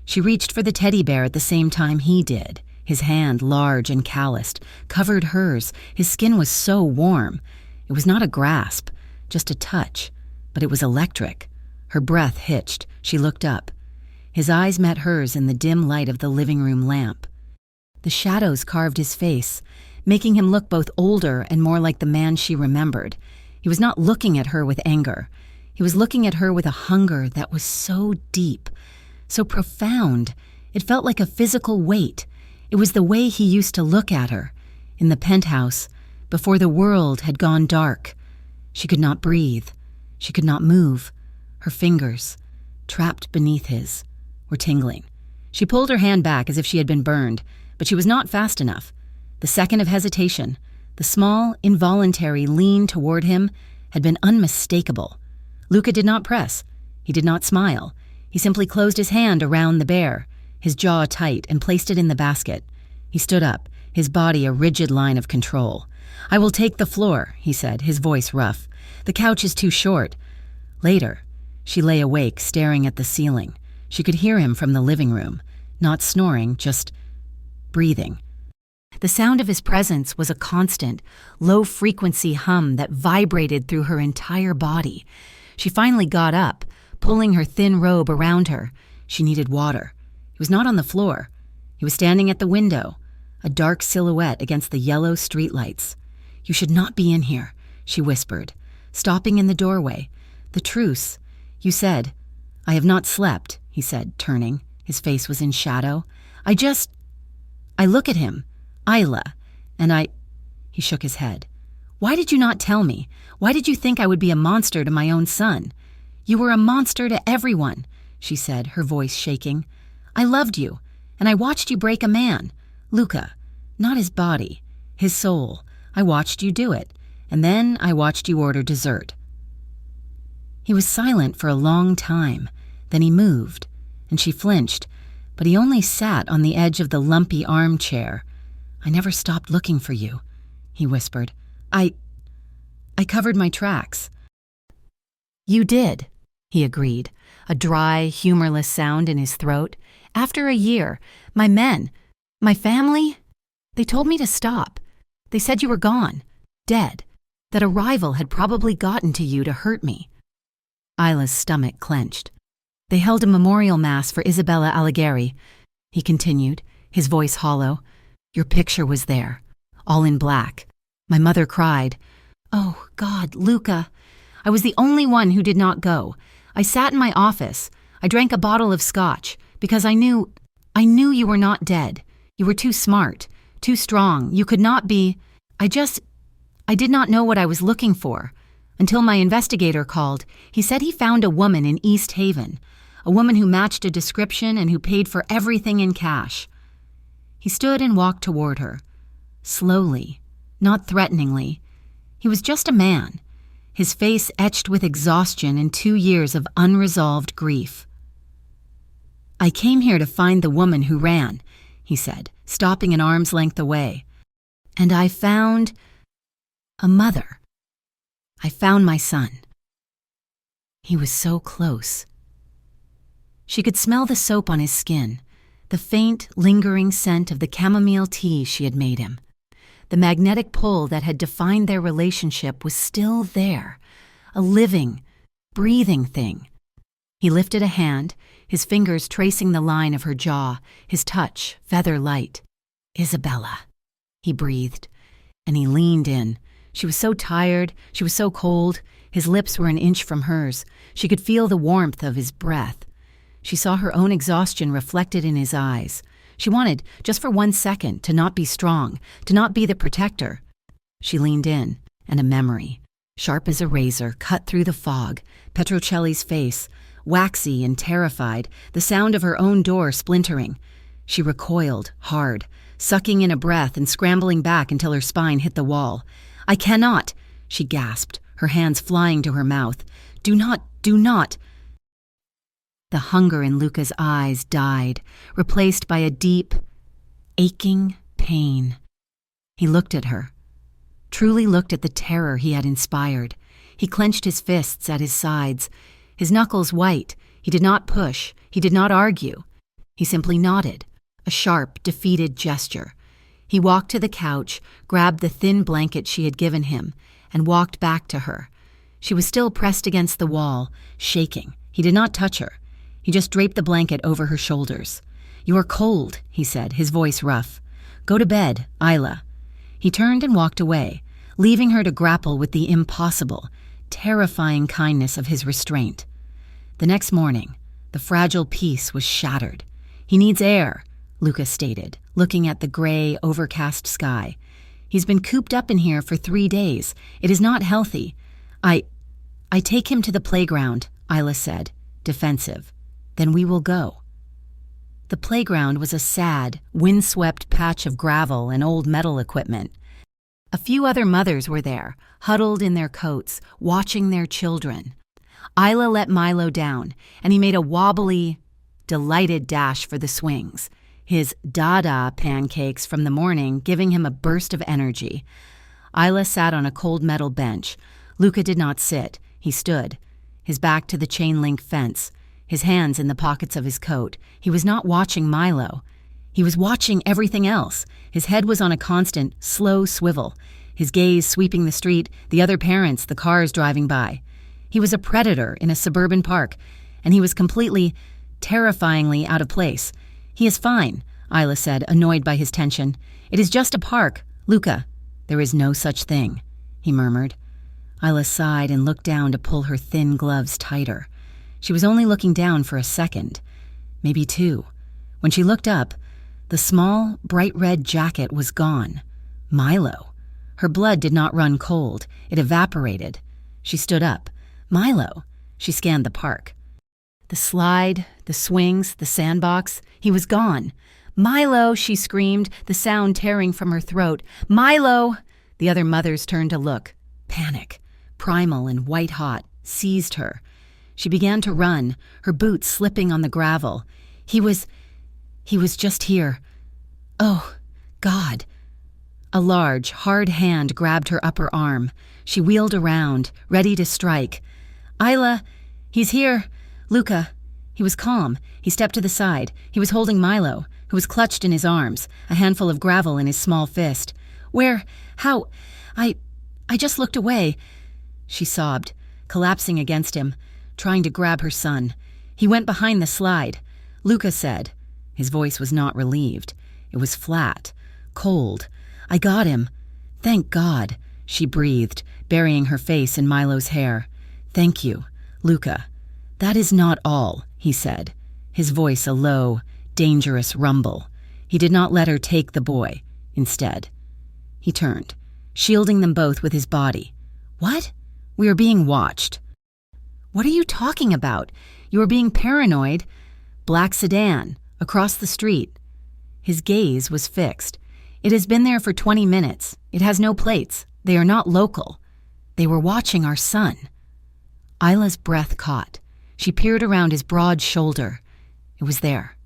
She reached for the teddy bear at the same time he did. His hand, large and calloused, covered hers. His skin was so warm. It was not a grasp, just a touch, but it was electric. Her breath hitched. She looked up. His eyes met hers in the dim light of the living room lamp. The shadows carved his face, making him look both older and more like the man she remembered. He was not looking at her with anger. He was looking at her with a hunger that was so deep, so profound. It felt like a physical weight. It was the way he used to look at her, in the penthouse, before the world had gone dark. She could not breathe. She could not move. Her fingers, trapped beneath his, were tingling. She pulled her hand back as if she had been burned, but she was not fast enough. The second of hesitation, the small, involuntary lean toward him, had been unmistakable. Luca did not press. He did not smile. He simply closed his hand around the bear, his jaw tight, and placed it in the basket. He stood up, his body a rigid line of control. "I will take the floor," he said, his voice rough. "The couch is too short." Later, she lay awake, staring at the ceiling. She could hear him from the living room, not snoring, just breathing. The sound of his presence was a constant, low-frequency hum that vibrated through her entire body. She finally got up, pulling her thin robe around her. She needed water. He was not on the floor. He was standing at the window, a dark silhouette against the yellow streetlights. "You should not be in here," she whispered, stopping in the doorway. "The truce. You said—" "I have not slept," he said, turning. His face was in shadow. I look at him, Isla, and He shook his head. "Why did you not tell me? Why did you think I would be a monster to my own son? You were a monster to everyone," she said, her voice shaking. "I loved you, and I watched you break a man. Luca, not his body, his soul. I watched you do it, and then I watched you order dessert." He was silent for a long time. Then he moved, and she flinched, but he only sat on the edge of the lumpy armchair. "I never stopped looking for you," he whispered. I covered my tracks." "You did," he agreed, a dry, humorless sound in his throat. "After a year, my men, my family, they told me to stop. They said you were gone, dead, that a rival had probably gotten to you to hurt me." Isla's stomach clenched. "They held a memorial mass for Isabella Alighieri," he continued, his voice hollow. "Your picture was there, all in black. My mother cried. Oh, God, Luca. I was the only one who did not go. I sat in my office. I drank a bottle of scotch because I knew you were not dead. You were too smart, too strong. You could not be. I did not know what I was looking for. Until my investigator called. He said he found a woman in East Haven, a woman who matched a description and who paid for everything in cash." He stood and walked toward her, slowly, not threateningly. He was just a man, his face etched with exhaustion and 2 years of unresolved grief. "I came here to find the woman who ran," he said, stopping an arm's length away. "And I found—" A mother. I found my son. He was so close. She could smell the soap on his skin, the faint, lingering scent of the chamomile tea she had made him. The magnetic pull that had defined their relationship was still there, a living, breathing thing. He lifted a hand, his fingers tracing the line of her jaw, his touch feather light. "Isabella," he breathed, and he leaned in. She was so tired, she was so cold. His lips were an inch from hers. She could feel the warmth of his breath. She saw her own exhaustion reflected in his eyes. She wanted, just for 1 second, to not be strong, to not be the protector. She leaned in, and a memory, sharp as a razor, cut through the fog. Petrocelli's face, waxy and terrified, the sound of her own door splintering. She recoiled, hard, sucking in a breath and scrambling back until her spine hit the wall. "I cannot," she gasped, her hands flying to her mouth. Do not. The hunger in Luca's eyes died, replaced by a deep, aching pain. He looked at her, truly looked at the terror he had inspired. He clenched his fists at his sides, his knuckles white. He did not push, he did not argue. He simply nodded, a sharp, defeated gesture. He walked to the couch, grabbed the thin blanket she had given him, and walked back to her. She was still pressed against the wall, shaking. He did not touch her. He just draped the blanket over her shoulders. "You are cold," he said, his voice rough. "Go to bed, Isla." He turned and walked away, leaving her to grapple with the impossible, terrifying kindness of his restraint. The next morning, the fragile peace was shattered. "He needs air," Luca stated, looking at the gray, overcast sky. "He's been cooped up in here for 3 days. It is not healthy. I take him to the playground," Isla said, defensive. "Then we will go." The playground was a sad, windswept patch of gravel and old metal equipment. A few other mothers were there, huddled in their coats, watching their children. Isla let Milo down, and he made a wobbly, delighted dash for the swings, his dada pancakes from the morning giving him a burst of energy. Isla sat on a cold metal bench. Luca did not sit. He stood, his back to the chain-link fence, his hands in the pockets of his coat. He was not watching Milo. He was watching everything else. His head was on a constant, slow swivel, his gaze sweeping the street, the other parents, the cars driving by. He was a predator in a suburban park, and he was completely, terrifyingly out of place. "He is fine," Isla said, annoyed by his tension. "It is just a park, Luca." "There is no such thing," he murmured. Isla sighed and looked down to pull her thin gloves tighter. She was only looking down for a second, maybe 2. When she looked up, the small, bright red jacket was gone. Milo. Her blood did not run cold. It evaporated. She stood up. Milo. She scanned the park. The slide, the swings, the sandbox. He was gone. "Milo," she screamed, the sound tearing from her throat. "Milo!" The other mothers turned to look. Panic, primal and white-hot, seized her. She began to run, her boots slipping on the gravel. He was just here. Oh, God. A large, hard hand grabbed her upper arm. She wheeled around, ready to strike. "Isla, he's here. Luca." He was calm. He stepped to the side. He was holding Milo, who was clutched in his arms, a handful of gravel in his small fist. "Where? How? I just looked away," she sobbed, collapsing against him, trying to grab her son. "He went behind the slide," Luca said. His voice was not relieved. It was flat, cold. "I got him. Thank God," she breathed, burying her face in Milo's hair. "Thank you, Luca." "That is not all," he said, his voice a low, dangerous rumble. He did not let her take the boy. Instead, he turned, shielding them both with his body. "What? We are being watched." "What are you talking about? You are being paranoid." "Black sedan, across the street." His gaze was fixed. "It has been there for 20 minutes. It has no plates. They are not local. They were watching our son." Isla's breath caught. She peered around his broad shoulder. It was there.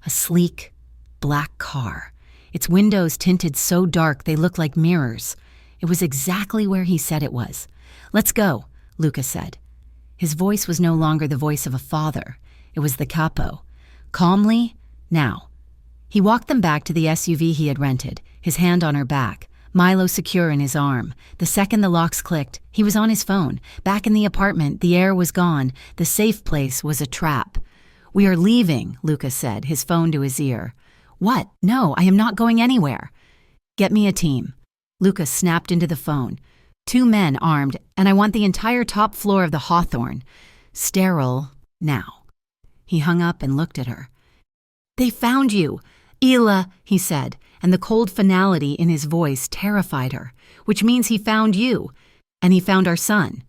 A sleek, black car. Its windows tinted so dark they looked like mirrors. It was exactly where he said it was. "Let's go," Luca said. His voice was no longer the voice of a father. It was the capo. Calmly, "Now." He walked them back to the SUV he had rented, his hand on her back, Milo secure in his arm. The second the locks clicked, he was on his phone. Back in the apartment, the air was gone. The safe place was a trap. "We are leaving," Luca said, his phone to his ear. "What? No, I am not going anywhere." "Get me a team." Luca snapped into the phone. "2 men armed, and I want the entire top floor of the Hawthorne. Sterile, now." He hung up and looked at her. "They found you. Ila," he said, and the cold finality in his voice terrified her, "which means he found you. And he found our son."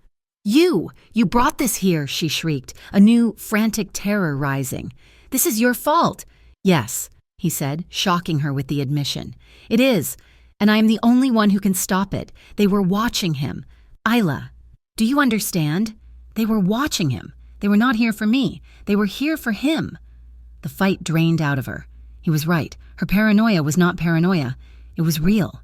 "You! You brought this here," she shrieked, a new, frantic terror rising. "This is your fault." "Yes," he said, shocking her with the admission. "It is, and I am the only one who can stop it. They were watching him. Ila, do you understand? They were watching him. They were not here for me. They were here for him." The fight drained out of her. He was right. Her paranoia was not paranoia. It was real.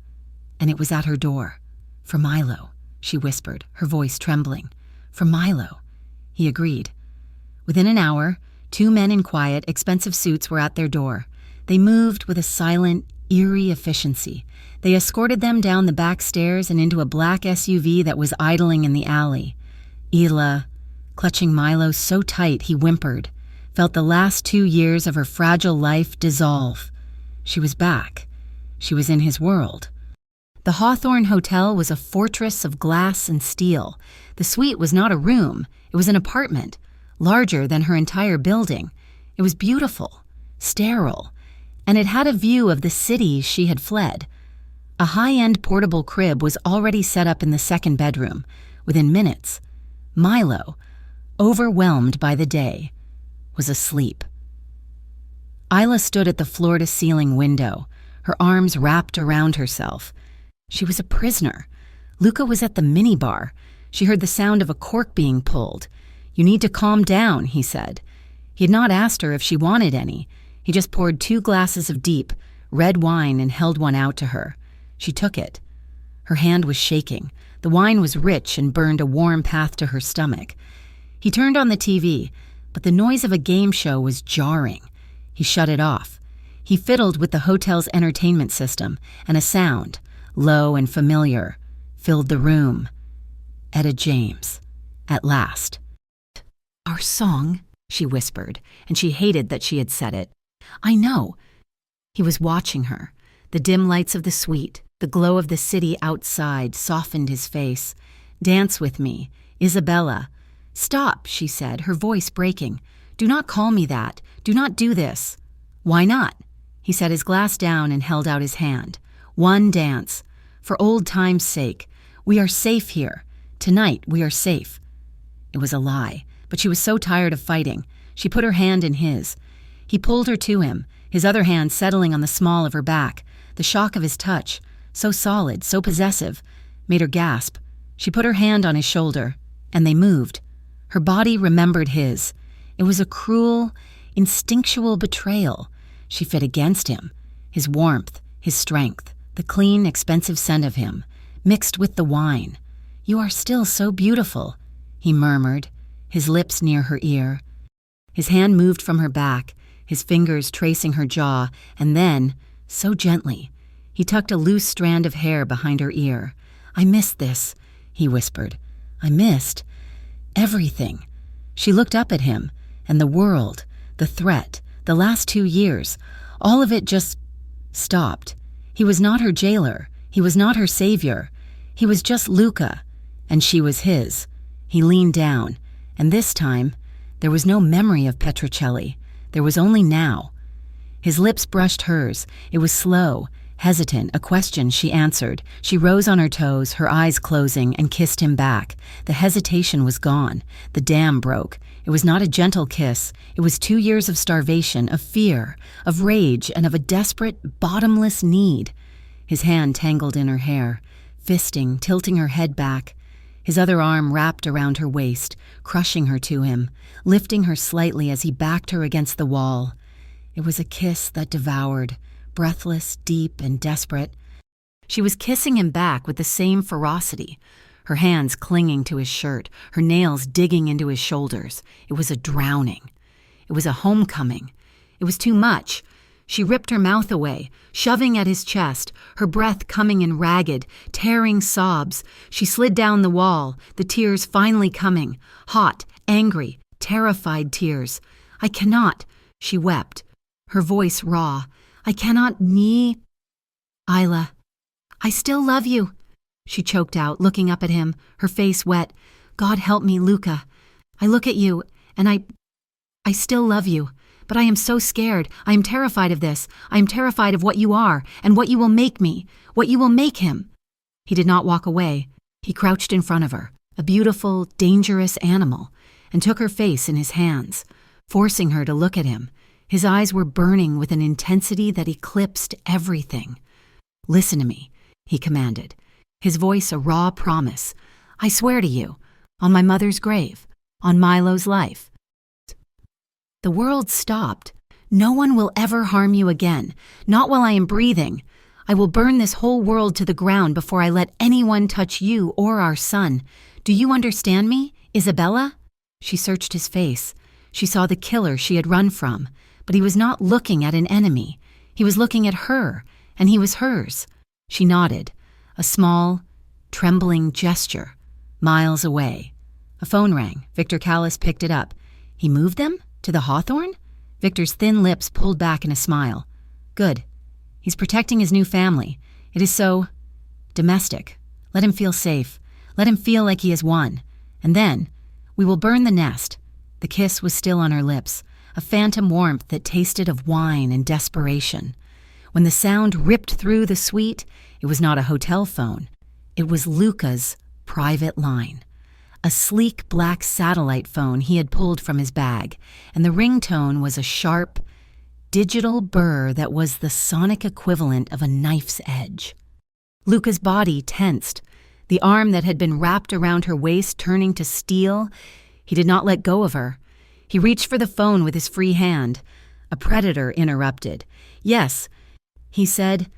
And it was at her door. "For Milo," she whispered, her voice trembling. "For Milo." He agreed. Within an hour, 2 men in quiet, expensive suits were at their door. They moved with a silent, eerie efficiency. They escorted them down the back stairs and into a black SUV that was idling in the alley. Ila, clutching Milo so tight he whimpered, felt the last 2 years of her fragile life dissolve. She was back. She was in his world. The Hawthorne Hotel was a fortress of glass and steel. The suite was not a room. It was an apartment, larger than her entire building. It was beautiful, sterile, and it had a view of the city she had fled. A high-end portable crib was already set up in the second bedroom. Within minutes, Milo, overwhelmed by the day, was asleep. Ila stood at the floor-to-ceiling window, her arms wrapped around herself. She was a prisoner. Luca was at the minibar. She heard the sound of a cork being pulled. "You need to calm down," he said. He had not asked her if she wanted any. He just poured 2 glasses of deep, red wine and held one out to her. She took it. Her hand was shaking. The wine was rich and burned a warm path to her stomach. He turned on the TV, but the noise of a game show was jarring. He shut it off. He fiddled with the hotel's entertainment system, and a sound, low and familiar, filled the room. Etta James, at last. "Our song," she whispered, and she hated that she had said it. "I know." He was watching her. The dim lights of the suite, the glow of the city outside softened his face. "Dance with me, Isabella." "Stop," she said, her voice breaking. "Do not call me that. Do not do this." "Why not?" He set his glass down and held out his hand. "One dance. For old time's sake. We are safe here. Tonight we are safe." It was a lie, but she was so tired of fighting. She put her hand in his. He pulled her to him, his other hand settling on the small of her back. The shock of his touch, so solid, so possessive, made her gasp. She put her hand on his shoulder, and they moved. Her body remembered his. It was a cruel, instinctual betrayal. She fit against him. His warmth, his strength, the clean, expensive scent of him, mixed with the wine. "You are still so beautiful," he murmured, his lips near her ear. His hand moved from her back, his fingers tracing her jaw, and then, so gently, he tucked a loose strand of hair behind her ear. "I missed this," he whispered. "I missed everything." She looked up at him, and the world, the threat, the last 2 years, all of it just stopped. He was not her jailer. He was not her savior. He was just Luca, and she was his. He leaned down, and this time, there was no memory of Petrocelli. There was only now. His lips brushed hers. It was slow, hesitant, a question she answered. She rose on her toes, her eyes closing, and kissed him back. The hesitation was gone. The dam broke. It was not a gentle kiss. It was 2 years of starvation, of fear, of rage, and of a desperate, bottomless need. His hand tangled in her hair, fisting, tilting her head back. His other arm wrapped around her waist, crushing her to him, lifting her slightly as he backed her against the wall. It was a kiss that devoured, breathless, deep, and desperate. She was kissing him back with the same ferocity, her hands clinging to his shirt, her nails digging into his shoulders. It was a drowning. It was a homecoming. It was too much. She ripped her mouth away, shoving at his chest, her breath coming in ragged, tearing sobs. She slid down the wall, the tears finally coming, hot, angry, terrified tears. "I cannot," she wept, her voice raw. "I cannot Isla, I still love you," she choked out, looking up at him, her face wet. "God help me, Luca. I look at you, and I still love you. But I am so scared. I am terrified of this. I am terrified of what you are, and what you will make me, what you will make him." He did not walk away. He crouched in front of her, a beautiful, dangerous animal, and took her face in his hands, forcing her to look at him. His eyes were burning with an intensity that eclipsed everything. "Listen to me," he commanded, his voice a raw promise. "I swear to you, on my mother's grave, on Milo's life." The world stopped. "No one will ever harm you again, not while I am breathing. I will burn this whole world to the ground before I let anyone touch you or our son. Do you understand me, Isabella?" She searched his face. She saw the killer she had run from, but he was not looking at an enemy. He was looking at her, and he was hers. She nodded, a small, trembling gesture, miles away. A phone rang. Victor Callis picked it up. "He moved them? To the Hawthorne?" Victor's thin lips pulled back in a smile. "Good. He's protecting his new family. It is so domestic. Let him feel safe. Let him feel like he has won. And then, we will burn the nest." The kiss was still on her lips, a phantom warmth that tasted of wine and desperation. When the sound ripped through the suite, it was not a hotel phone. It was Luca's private line. A sleek black satellite phone he had pulled from his bag, and the ringtone was a sharp, digital burr that was the sonic equivalent of a knife's edge. Luca's body tensed, the arm that had been wrapped around her waist turning to steel. He did not let go of her. He reached for the phone with his free hand. A predator interrupted. "Yes," he said.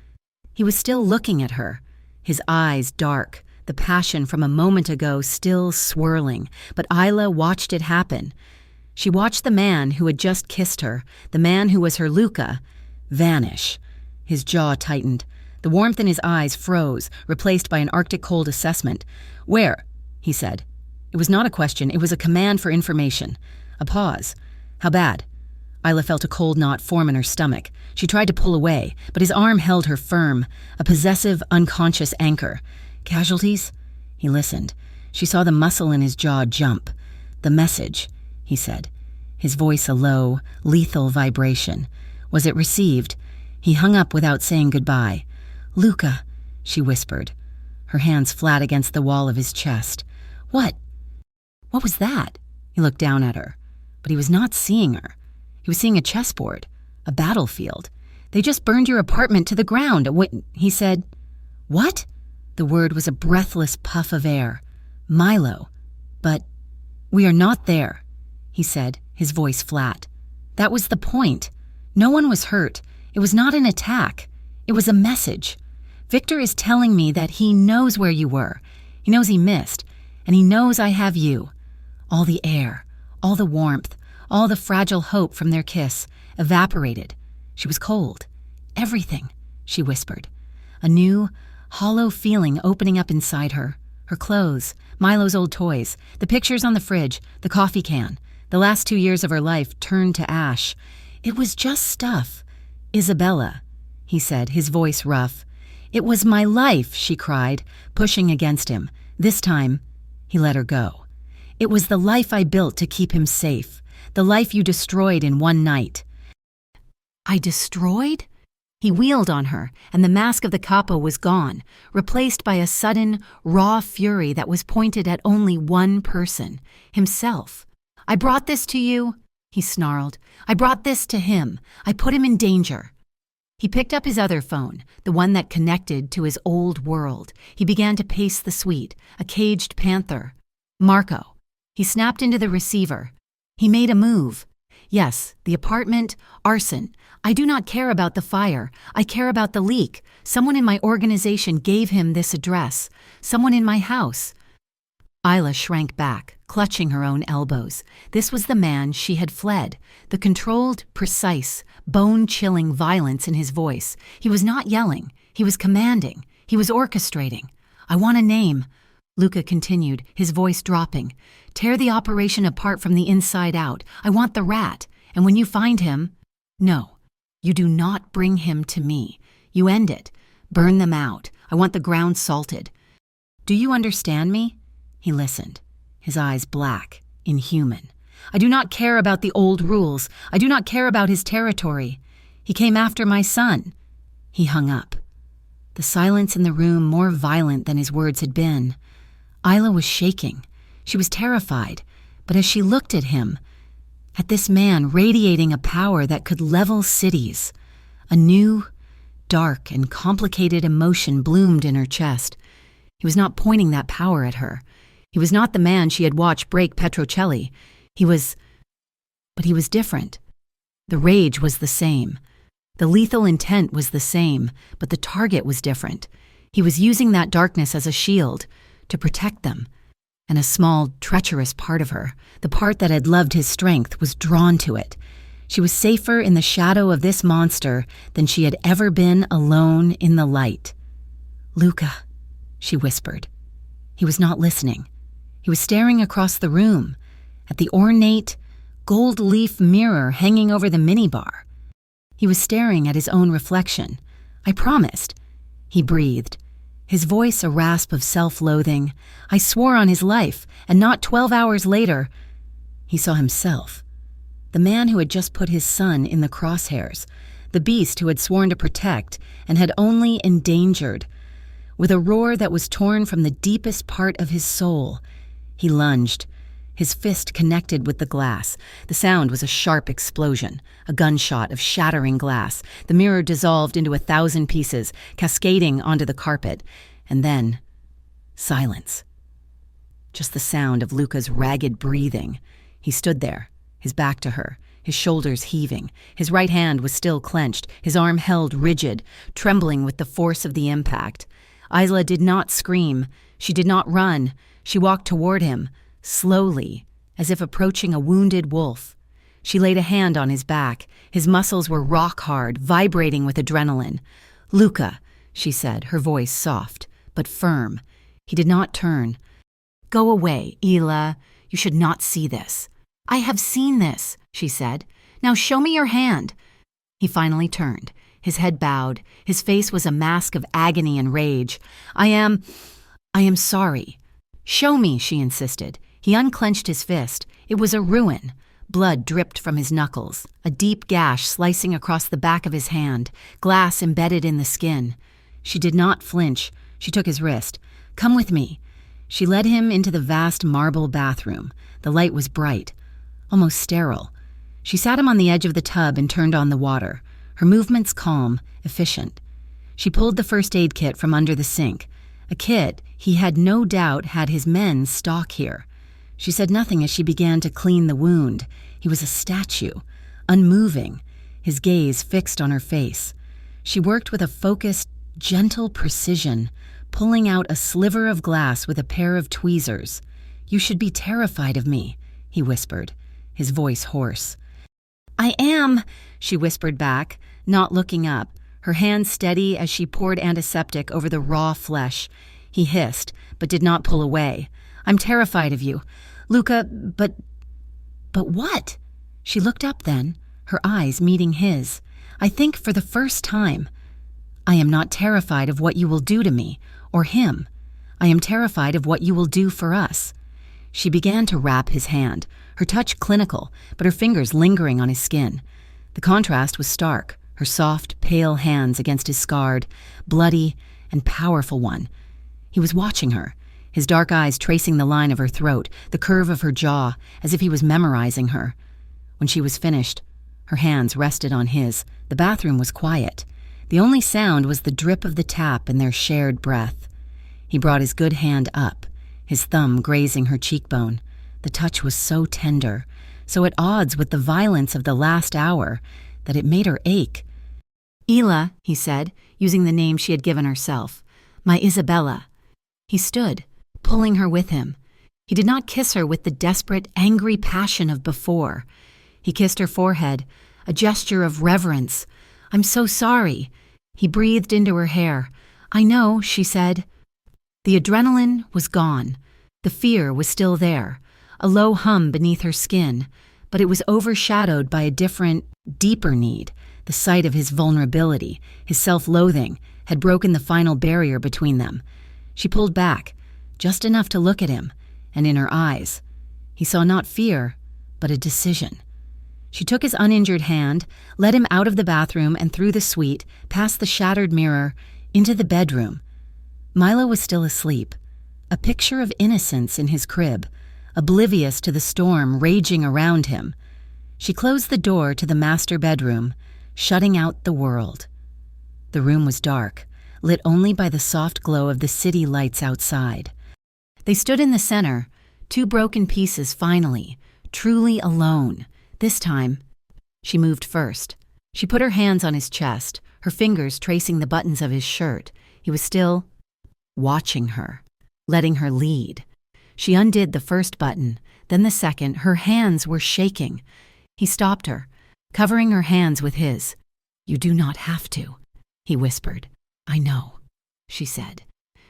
He was still looking at her, his eyes dark, the passion from a moment ago still swirling, but Isla watched it happen. She watched the man who had just kissed her, the man who was her Luca, vanish. His jaw tightened. The warmth in his eyes froze, replaced by an Arctic cold assessment. "Where?" he said. It was not a question, it was a command for information. A pause. "How bad?" Isla felt a cold knot form in her stomach. She tried to pull away, but his arm held her firm, a possessive, unconscious anchor. "Casualties?" He listened. She saw the muscle in his jaw jump. "The message," he said, his voice a low, lethal vibration. Was it received? He hung up without saying goodbye. "Luca," she whispered, her hands flat against the wall of his chest. What was that?" He looked down at her, but he was not seeing her. He was seeing a chessboard, a battlefield. "They just burned your apartment to the ground," he said. "What?" The word was a breathless puff of air. "Milo. But we are not there," he said, his voice flat. "That was the point. No one was hurt. It was not an attack. It was a message. Victor is telling me that he knows where you were. He knows he missed, and he knows I have you." All the air, all the warmth, all the fragile hope from their kiss evaporated. She was cold. "Everything," she whispered. A new, hollow feeling opening up inside her. Her clothes, Milo's old toys, the pictures on the fridge, the coffee can, the last 2 years of her life turned to ash. "It was just stuff." "Isabella," he said, his voice rough. "It was my life," she cried, pushing against him. This time, he let her go. "It was the life I built to keep him safe, the life you destroyed in one night." "I destroyed?" He wheeled on her, and the mask of the capo was gone, replaced by a sudden, raw fury that was pointed at only one person, himself. "I brought this to you," he snarled. "I brought this to him. I put him in danger." He picked up his other phone, the one that connected to his old world. He began to pace the suite, a caged panther. "Marco." He snapped into the receiver. He made a move. Yes, the apartment, arson. I do not care about the fire. I care about the leak. Someone in my organization gave him this address. Someone in my house. Isla shrank back, clutching her own elbows. This was the man she had fled. The controlled, precise, bone-chilling violence in his voice. He was not yelling. He was commanding. He was orchestrating. I want a name, Luca continued, his voice dropping. Tear the operation apart from the inside out. I want the rat. And when you find him, no, you do not bring him to me. You end it. Burn them out. I want the ground salted. Do you understand me? He listened, his eyes black, inhuman. I do not care about the old rules. I do not care about his territory. He came after my son. He hung up. The silence in the room more violent than his words had been. Isla was shaking. She was terrified, but as she looked at him, at this man radiating a power that could level cities, a new, dark, and complicated emotion bloomed in her chest. He was not pointing that power at her. He was not the man she had watched break Petrocelli. But he was different. The rage was the same. The lethal intent was the same, but the target was different. He was using that darkness as a shield to protect them. And a small, treacherous part of her, the part that had loved his strength, was drawn to it. She was safer in the shadow of this monster than she had ever been alone in the light. Luca, she whispered. He was not listening. He was staring across the room, at the ornate, gold-leaf mirror hanging over the minibar. He was staring at his own reflection. I promised. He breathed, his voice a rasp of self-loathing. I swore on his life, and not 12 hours later, he saw himself. The man who had just put his son in the crosshairs, the beast who had sworn to protect and had only endangered. With a roar that was torn from the deepest part of his soul, he lunged. His fist connected with the glass. The sound was a sharp explosion, a gunshot of shattering glass. The mirror dissolved into 1,000 pieces, cascading onto the carpet. And then, silence. Just the sound of Luca's ragged breathing. He stood there, his back to her, his shoulders heaving. His right hand was still clenched, his arm held rigid, trembling with the force of the impact. Isla did not scream. She did not run. She walked toward him, slowly, as if approaching a wounded wolf. She laid a hand on his back. His muscles were rock-hard, vibrating with adrenaline. "Luca," she said, her voice soft, but firm. He did not turn. "Go away, Ela. You should not see this." "I have seen this," she said. "Now show me your hand." He finally turned, his head bowed. His face was a mask of agony and rage. I am sorry." "Show me," she insisted. He unclenched his fist. It was a ruin. Blood dripped from his knuckles, a deep gash slicing across the back of his hand, glass embedded in the skin. She did not flinch. She took his wrist. "Come with me." She led him into the vast marble bathroom. The light was bright, almost sterile. She sat him on the edge of the tub and turned on the water, her movements calm, efficient. She pulled the first aid kit from under the sink, a kit he had no doubt had his men stock here. She said nothing as she began to clean the wound. He was a statue, unmoving, his gaze fixed on her face. She worked with a focused, gentle precision, pulling out a sliver of glass with a pair of tweezers. "You should be terrified of me," he whispered, his voice hoarse. "I am," she whispered back, not looking up, her hand steady as she poured antiseptic over the raw flesh. He hissed, but did not pull away. "I'm terrified of you. Luca, but what?" She looked up then, her eyes meeting his. "I think for the first time. I am not terrified of what you will do to me, or him. I am terrified of what you will do for us." She began to wrap his hand, her touch clinical, but her fingers lingering on his skin. The contrast was stark, her soft, pale hands against his scarred, bloody, and powerful one. He was watching her, his dark eyes tracing the line of her throat, the curve of her jaw, as if he was memorizing her. When she was finished, her hands rested on his. The bathroom was quiet. The only sound was the drip of the tap and their shared breath. He brought his good hand up, his thumb grazing her cheekbone. The touch was so tender, so at odds with the violence of the last hour that it made her ache. "Ela," he said, using the name she had given herself. "My Isabella." He stood, pulling her with him. He did not kiss her with the desperate, angry passion of before. He kissed her forehead, a gesture of reverence. "I'm so sorry." He breathed into her hair. "I know," she said. The adrenaline was gone. The fear was still there, a low hum beneath her skin, but it was overshadowed by a different, deeper need. The sight of his vulnerability, his self-loathing, had broken the final barrier between them. She pulled back, just enough to look at him, and in her eyes, he saw not fear, but a decision. She took his uninjured hand, led him out of the bathroom and through the suite, past the shattered mirror, into the bedroom. Milo was still asleep, a picture of innocence in his crib, oblivious to the storm raging around him. She closed the door to the master bedroom, shutting out the world. The room was dark, lit only by the soft glow of the city lights outside. They stood in the center, two broken pieces finally, truly alone. This time, she moved first. She put her hands on his chest, her fingers tracing the buttons of his shirt. He was still watching her, letting her lead. She undid the first button, then the second. Her hands were shaking. He stopped her, covering her hands with his. "You do not have to," he whispered. "I know," she said.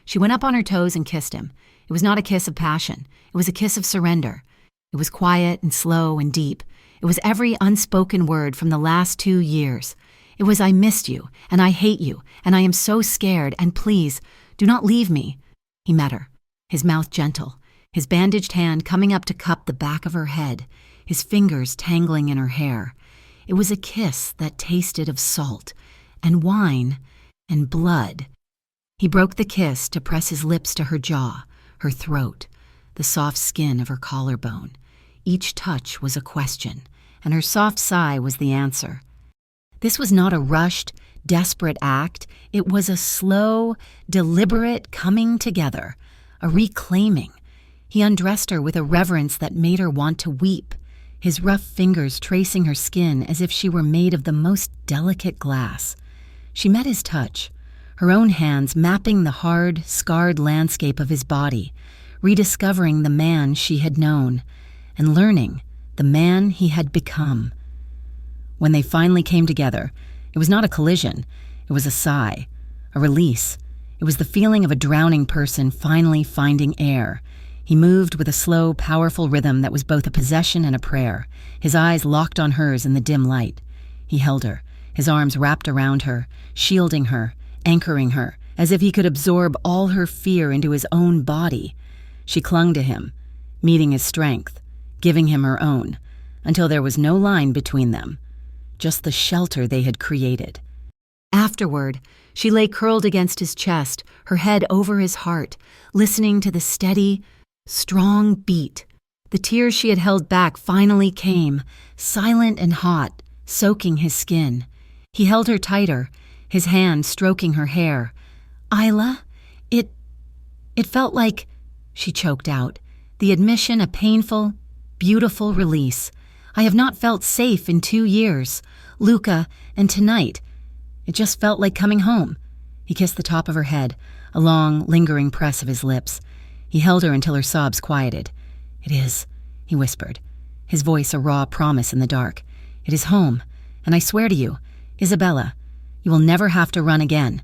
She went up on her toes and kissed him. It was not a kiss of passion. It was a kiss of surrender. It was quiet and slow and deep. It was every unspoken word from the last 2 years. It was, "I missed you, and I hate you, and I am so scared, and please, do not leave me." He met her, his mouth gentle, his bandaged hand coming up to cup the back of her head, his fingers tangling in her hair. It was a kiss that tasted of salt and wine and blood. He broke the kiss to press his lips to her jaw, her throat, the soft skin of her collarbone. Each touch was a question, and her soft sigh was the answer. This was not a rushed, desperate act. It was a slow, deliberate coming together, a reclaiming. He undressed her with a reverence that made her want to weep, his rough fingers tracing her skin as if she were made of the most delicate glass. She met his touch, her own hands mapping the hard, scarred landscape of his body, rediscovering the man she had known, and learning the man he had become. When they finally came together, it was not a collision. It was a sigh, a release. It was the feeling of a drowning person finally finding air. He moved with a slow, powerful rhythm that was both a possession and a prayer, his eyes locked on hers in the dim light. He held her, his arms wrapped around her, shielding her, anchoring her, as if he could absorb all her fear into his own body. She clung to him, meeting his strength, giving him her own, until there was no line between them, just the shelter they had created. Afterward, she lay curled against his chest, her head over his heart, listening to the steady, strong beat. The tears she had held back finally came, silent and hot, soaking his skin. He held her tighter, his hand stroking her hair. "Isla, it felt like," she choked out, the admission a painful, beautiful release. "I have not felt safe in 2 years. Luca, and tonight, it just felt like coming home." He kissed the top of her head, a long, lingering press of his lips. He held her until her sobs quieted. "It is," he whispered, his voice a raw promise in the dark. "It is home, and I swear to you, Isabella, you will never have to run again."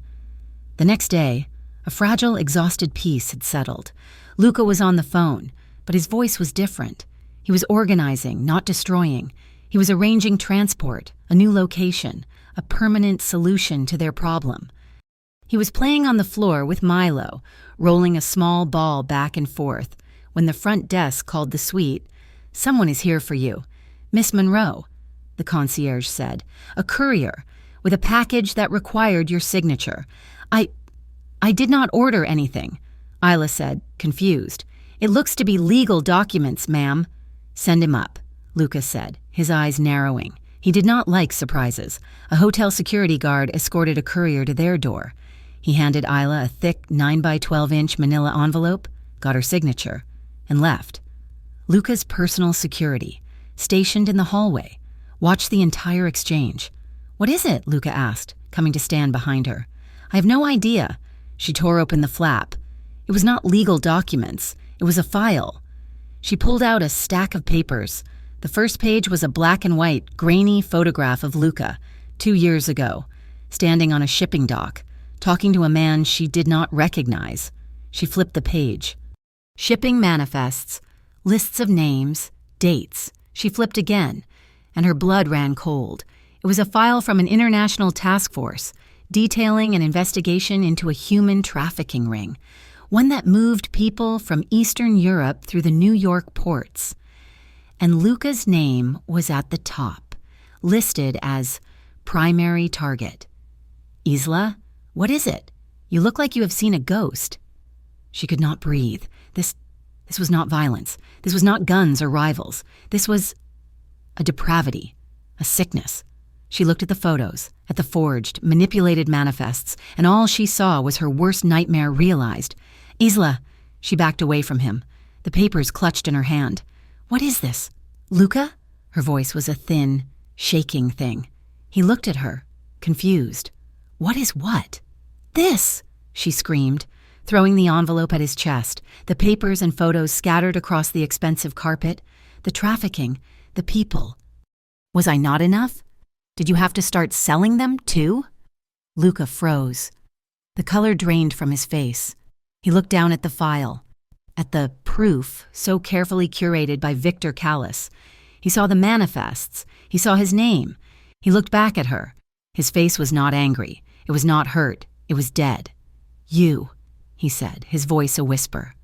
The next day, a fragile, exhausted peace had settled. Luca was on the phone, but his voice was different. He was organizing, not destroying. He was arranging transport, a new location, a permanent solution to their problem. He was playing on the floor with Milo, rolling a small ball back and forth, when the front desk called the suite. "Someone is here for you. Miss Monroe," the concierge said. "A courier, with a package that required your signature." I did not order anything," Isla said, confused. "It looks to be legal documents, ma'am." "Send him up," Lucas said, his eyes narrowing. He did not like surprises. A hotel security guard escorted a courier to their door. He handed Isla a thick 9x12-inch manila envelope, got her signature, and left. Luca's personal security, stationed in the hallway, watched the entire exchange. "What is it?" Luca asked, coming to stand behind her. "I have no idea." She tore open the flap. It was not legal documents. It was a file. She pulled out a stack of papers. The first page was a black and white, grainy photograph of Luca, 2 years ago, standing on a shipping dock, talking to a man she did not recognize. She flipped the page. Shipping manifests, lists of names, dates. She flipped again, and her blood ran cold. It was a file from an international task force, detailing an investigation into a human trafficking ring, one that moved people from Eastern Europe through the New York ports. And Luca's name was at the top, listed as primary target. "Isla, what is it? You look like you have seen a ghost." She could not breathe. This was not violence. This was not guns or rivals. This was a depravity, a sickness. She looked at the photos, at the forged, manipulated manifests, and all she saw was her worst nightmare realized. "Isla!" She backed away from him, the papers clutched in her hand. "What is this? Luca?" Her voice was a thin, shaking thing. He looked at her, confused. "What is what?" "This!" she screamed, throwing the envelope at his chest, the papers and photos scattered across the expensive carpet, the trafficking, the people. "Was I not enough? Did you have to start selling them, too?" Luca froze. The color drained from his face. He looked down at the file, at the proof so carefully curated by Victor Callis. He saw the manifests. He saw his name. He looked back at her. His face was not angry. It was not hurt. It was dead. "You," he said, his voice a whisper.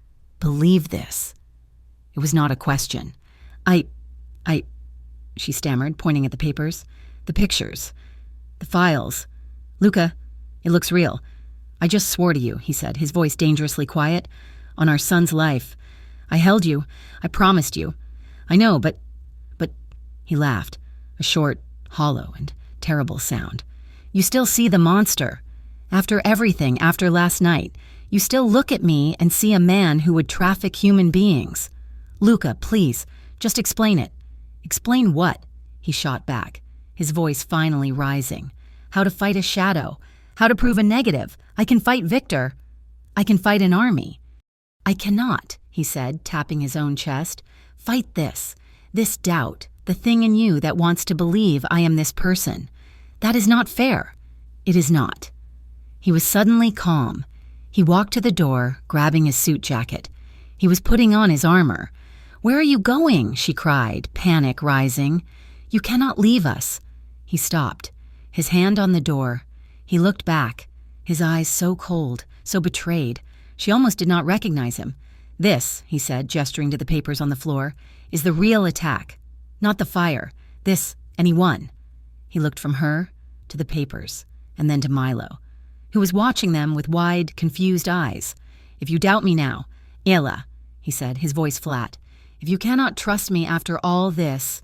"Believe this." It was not a question. I, she stammered, pointing at the papers. "The pictures. The files. Luca, it looks real. I just swore to you," he said, his voice dangerously quiet, "on our son's life. I held you. I promised you. I know, but, he laughed, a short, hollow, and terrible sound. "You still see the monster. After everything, after last night, you still look at me and see a man who would traffic human beings. Luca, please, just explain it." "Explain what?" he shot back, his voice finally rising. "How to fight a shadow. How to prove a negative. I can fight Victor. I can fight an army." "I cannot," he said, tapping his own chest. "Fight this doubt, the thing in you that wants to believe I am this person. That is not fair. It is not." He was suddenly calm. He walked to the door, grabbing his suit jacket. He was putting on his armor. "Where are you going?" she cried, panic rising. "You cannot leave us." He stopped, his hand on the door. He looked back, his eyes so cold, so betrayed. She almost did not recognize him. "This," he said, gesturing to the papers on the floor, "is the real attack, not the fire. This," and he won. He looked from her to the papers, and then to Milo, who was watching them with wide, confused eyes. "If you doubt me now, Ella," he said, his voice flat, "if you cannot trust me after all this,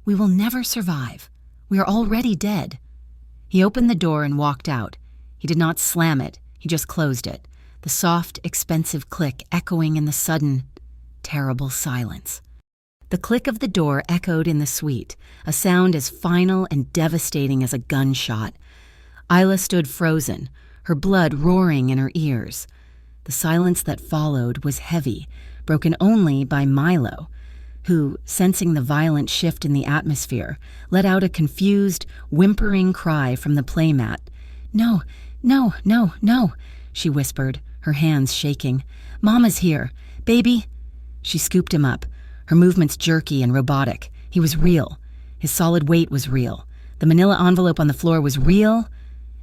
we will never survive. We are already dead." He opened the door and walked out. He did not slam it, he just closed it, the soft, expensive click echoing in the sudden, terrible silence. The click of the door echoed in the suite, a sound as final and devastating as a gunshot. Isla stood frozen, her blood roaring in her ears. The silence that followed was heavy, broken only by Milo, who, sensing the violent shift in the atmosphere, let out a confused, whimpering cry from the playmat. "No, no, no, no," she whispered, her hands shaking. "Mama's here. Baby." She scooped him up, her movements jerky and robotic. He was real. His solid weight was real. The manila envelope on the floor was real.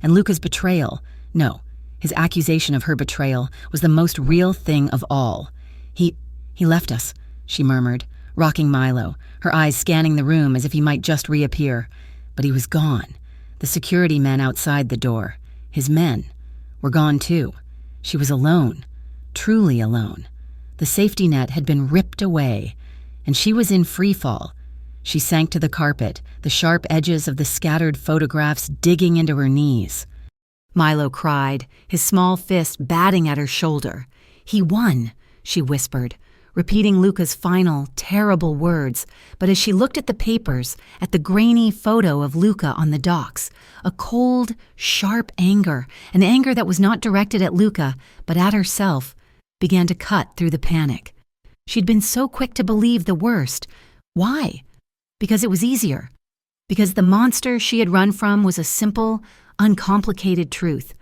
And Luca's betrayal, no, his accusation of her betrayal, was the most real thing of all. He left us," she murmured, rocking Milo, her eyes scanning the room as if he might just reappear. But he was gone. The security men outside the door, his men, were gone too. She was alone, truly alone. The safety net had been ripped away, and she was in free fall. She sank to the carpet, the sharp edges of the scattered photographs digging into her knees. Milo cried, his small fist batting at her shoulder. "He won," she whispered, repeating Luca's final, terrible words, but as she looked at the papers, at the grainy photo of Luca on the docks, a cold, sharp anger, an anger that was not directed at Luca, but at herself, began to cut through the panic. She'd been so quick to believe the worst. Why? Because it was easier. Because the monster she had run from was a simple, uncomplicated truth.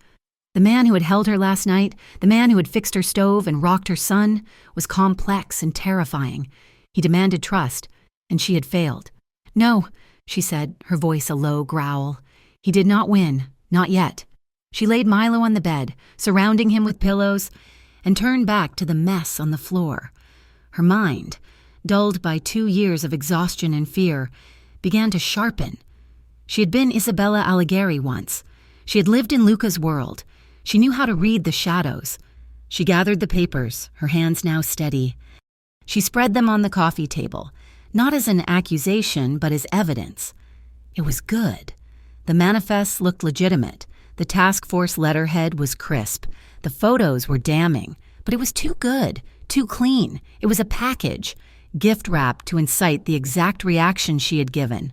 The man who had held her last night, the man who had fixed her stove and rocked her son, was complex and terrifying. He demanded trust, and she had failed. "No," she said, her voice a low growl. He did not win, not yet. She laid Milo on the bed, surrounding him with pillows, and turned back to the mess on the floor. Her mind, dulled by 2 years of exhaustion and fear, began to sharpen. She had been Isabella Alighieri once. She had lived in Luca's world. She knew how to read the shadows. She gathered the papers, her hands now steady. She spread them on the coffee table, not as an accusation, but as evidence. It was good. The manifests looked legitimate. The task force letterhead was crisp. The photos were damning, but it was too good, too clean. It was a package, gift-wrapped to incite the exact reaction she had given.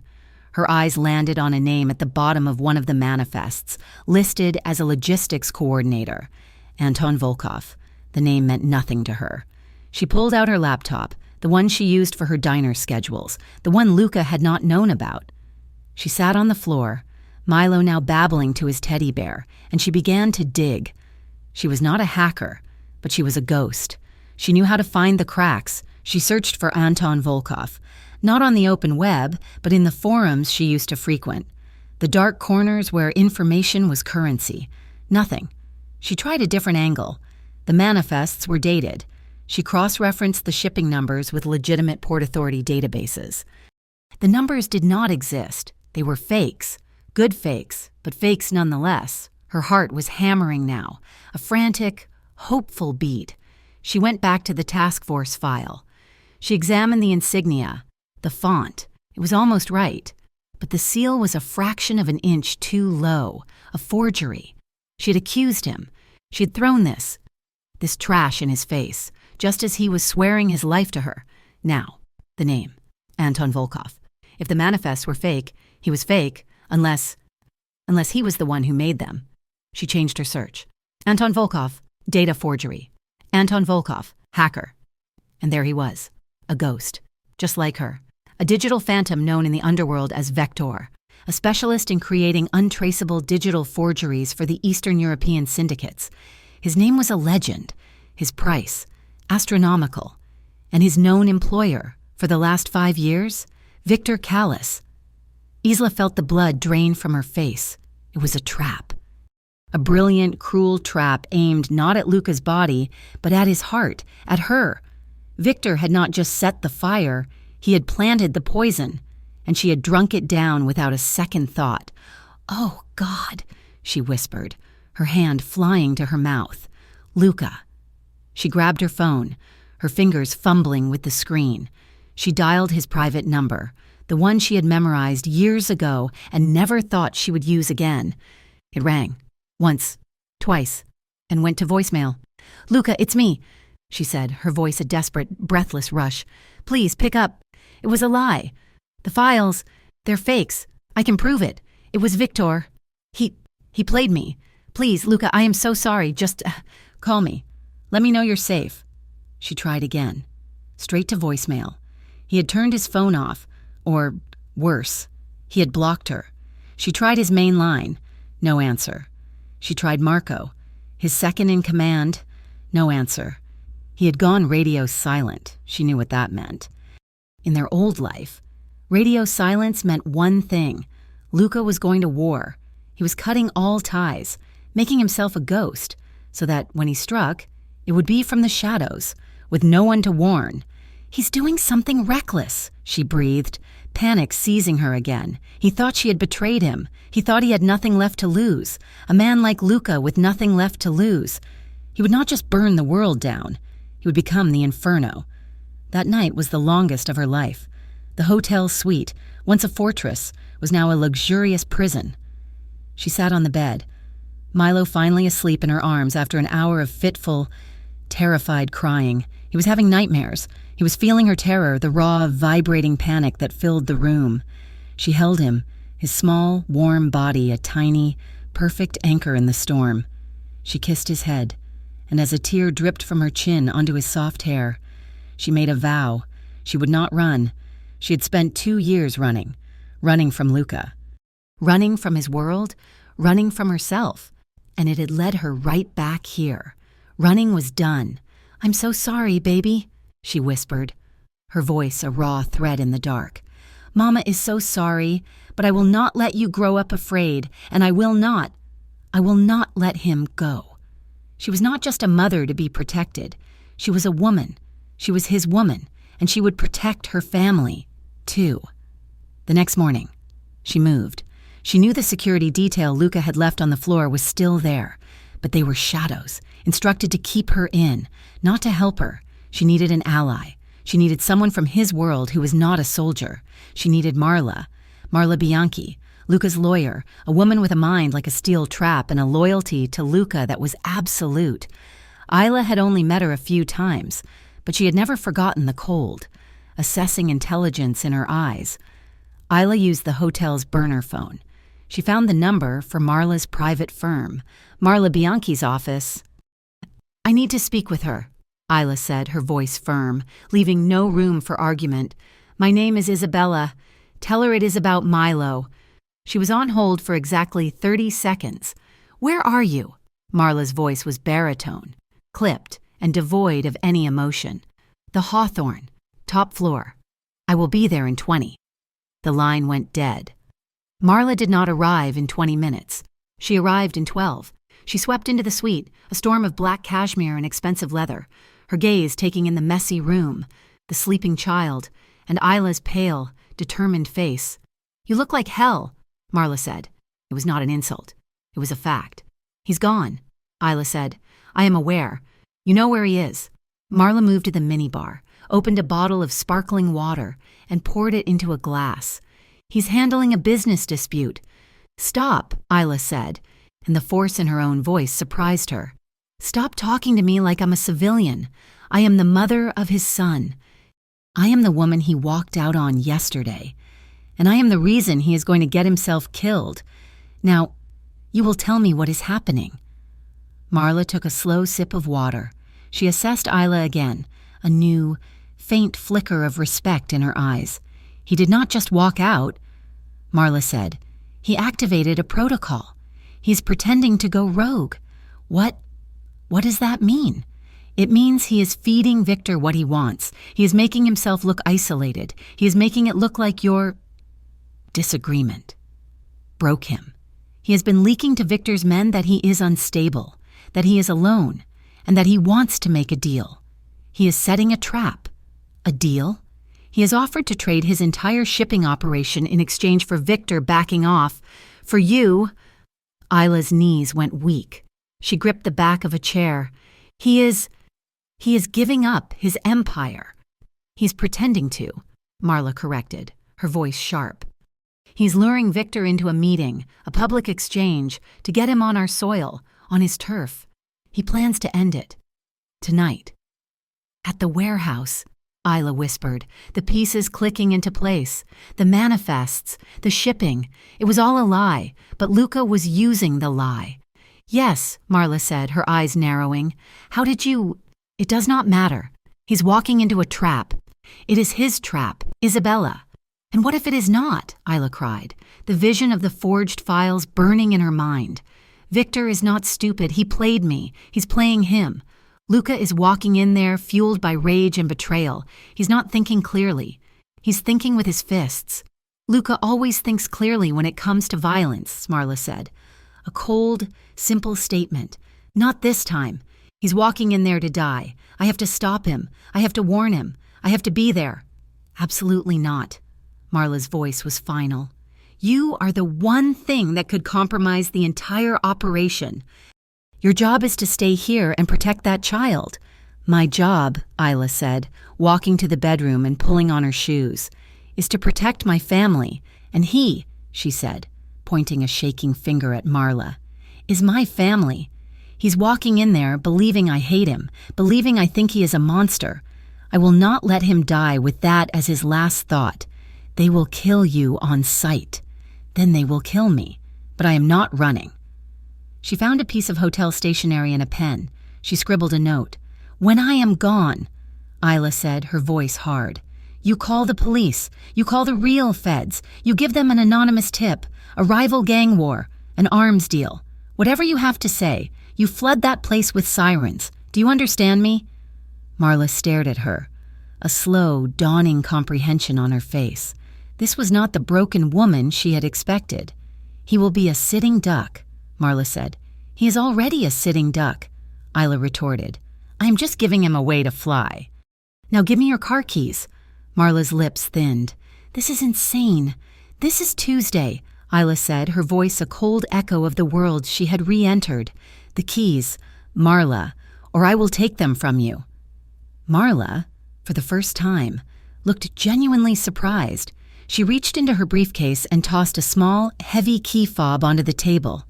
Her eyes landed on a name at the bottom of one of the manifests, listed as a logistics coordinator. Anton Volkov. The name meant nothing to her. She pulled out her laptop, the one she used for her diner schedules, the one Luca had not known about. She sat on the floor, Milo now babbling to his teddy bear, and she began to dig. She was not a hacker, but she was a ghost. She knew how to find the cracks. She searched for Anton Volkov. Not on the open web, but in the forums she used to frequent. The dark corners where information was currency. Nothing. She tried a different angle. The manifests were dated. She cross-referenced the shipping numbers with legitimate Port Authority databases. The numbers did not exist. They were fakes. Good fakes, but fakes nonetheless. Her heart was hammering now, a frantic, hopeful beat. She went back to the task force file. She examined the insignia. The font, it was almost right, but the seal was a fraction of an inch too low, a forgery. She had accused him. She had thrown this trash in his face, just as he was swearing his life to her. Now, the name, Anton Volkov. If the manifests were fake, he was fake, unless he was the one who made them. She changed her search. Anton Volkov, data forgery. Anton Volkov, hacker. And there he was, a ghost, just like her. A digital phantom known in the underworld as Vector, a specialist in creating untraceable digital forgeries for the Eastern European syndicates. His name was a legend, his price, astronomical, and his known employer, for the last 5 years, Victor Callis. Isla felt the blood drain from her face. It was a trap. A brilliant, cruel trap aimed not at Luca's body, but at his heart, at her. Victor had not just set the fire, he had planted the poison, and she had drunk it down without a second thought. "Oh, God," she whispered, her hand flying to her mouth. Luca. She grabbed her phone, her fingers fumbling with the screen. She dialed his private number, the one she had memorized years ago and never thought she would use again. It rang. Once, twice, and went to voicemail. "Luca, it's me," she said, her voice a desperate, breathless rush. "Please, pick up. It was a lie. The files, they're fakes. I can prove it. It was Victor. He played me. Please, Luca, I am so sorry. Just call me. Let me know you're safe." She tried again. Straight to voicemail. He had turned his phone off, or worse, he had blocked her. She tried his main line. No answer. She tried Marco, his second in command. No answer. He had gone radio silent. She knew what that meant. In their old life, radio silence meant one thing. Luca was going to war. He was cutting all ties, making himself a ghost, so that when he struck, it would be from the shadows, with no one to warn. "He's doing something reckless," she breathed, panic seizing her again. He thought she had betrayed him. He thought he had nothing left to lose. A man like Luca with nothing left to lose. He would not just burn the world down. He would become the inferno. That night was the longest of her life. The hotel suite, once a fortress, was now a luxurious prison. She sat on the bed, Milo finally asleep in her arms after an hour of fitful, terrified, crying. He was having nightmares. He was feeling her terror, the raw, vibrating panic that filled the room. She held him, his small, warm body a tiny, perfect anchor in the storm. She kissed his head, and as a tear dripped from her chin onto his soft hair, she made a vow. She would not run. She had spent 2 years running from Luca. Running from his world, running from herself. And it had led her right back here. Running was done. "I'm so sorry, baby," she whispered, her voice a raw thread in the dark. "Mama is so sorry, but I will not let you grow up afraid, and I will not let him go." She was not just a mother to be protected. She was a woman. She was his woman, and she would protect her family, too. The next morning, she moved. She knew the security detail Luca had left on the floor was still there, but they were shadows, instructed to keep her in, not to help her. She needed an ally. She needed someone from his world who was not a soldier. She needed Marla Bianchi, Luca's lawyer, a woman with a mind like a steel trap and a loyalty to Luca that was absolute. Isla had only met her a few times, but she had never forgotten the cold, assessing intelligence in her eyes. Isla used the hotel's burner phone. She found the number for Marla's private firm, Marla Bianchi's office. "I need to speak with her," Isla said, her voice firm, leaving no room for argument. "My name is Isabella. Tell her it is about Milo." She was on hold for exactly 30 seconds. "Where are you?" Marla's voice was baritone, clipped, and devoid of any emotion. "The Hawthorne, top floor. I will be there in 20. The line went dead. Marla did not arrive in 20 minutes. She arrived in 12. She swept into the suite, a storm of black cashmere and expensive leather, her gaze taking in the messy room, the sleeping child, and Isla's pale, determined face. "You look like hell," Marla said. It was not an insult. It was a fact. "He's gone," Isla said. "I am aware. You know where he is." Marla moved to the minibar, opened a bottle of sparkling water, and poured it into a glass. "He's handling a business dispute." "Stop," Isla said, and the force in her own voice surprised her. "Stop talking to me like I'm a civilian. I am the mother of his son. I am the woman he walked out on yesterday, and I am the reason he is going to get himself killed. Now, you will tell me what is happening." Marla took a slow sip of water. She assessed Isla again, a new, faint flicker of respect in her eyes. "He did not just walk out," Marla said. "He activated a protocol. He's pretending to go rogue. What does that mean?" "It means he is feeding Victor what he wants. He is making himself look isolated. He is making it look like your disagreement broke him. He has been leaking to Victor's men that he is unstable, that he is alone, and that he wants to make a deal. He is setting a trap." "A deal?" "He has offered to trade his entire shipping operation in exchange for Victor backing off. For you—" Isla's knees went weak. She gripped the back of a chair. He is giving up his empire." "He's pretending to," Marla corrected, her voice sharp. "He's luring Victor into a meeting, a public exchange, to get him on our soil, on his turf. He plans to end it. Tonight." "At the warehouse," Isla whispered, the pieces clicking into place. The manifests, the shipping. It was all a lie, but Luca was using the lie. "Yes," Marla said, her eyes narrowing. "How did you—" "It does not matter. He's walking into a trap. It is his trap, Isabella." "And what if it is not?" Isla cried, the vision of the forged files burning in her mind. "Victor is not stupid. He played me. He's playing him. Luca is walking in there, fueled by rage and betrayal. He's not thinking clearly. He's thinking with his fists. Luca always thinks clearly when it comes to violence," Marla said. A cold, simple statement. "Not this time. He's walking in there to die. I have to stop him. I have to warn him. I have to be there." "Absolutely not." Marla's voice was final. "You are the one thing that could compromise the entire operation. Your job is to stay here and protect that child." "My job," Isla said, walking to the bedroom and pulling on her shoes, "is to protect my family. And he," she said, pointing a shaking finger at Marla, "is my family. He's walking in there, believing I hate him, believing I think he is a monster. I will not let him die with that as his last thought. They will kill you on sight. Then they will kill me. But I am not running. She found a piece of hotel stationery and a pen. She scribbled a note. When I am gone, Isla said, her voice hard. You call the police. You call the real feds. You give them an anonymous tip, a rival gang war, an arms deal. Whatever you have to say, you flood that place with sirens. Do you understand me? Marla stared at her, a slow, dawning comprehension on her face. This was not the broken woman she had expected. He will be a sitting duck, Marla said. He is already a sitting duck, Isla retorted. I am just giving him a way to fly. Now give me your car keys. Marla's lips thinned. This is insane. This is Tuesday, Isla said, her voice a cold echo of the world she had re-entered. The keys, Marla, or I will take them from you. Marla, for the first time, looked genuinely surprised. She reached into her briefcase and tossed a small, heavy key fob onto the table.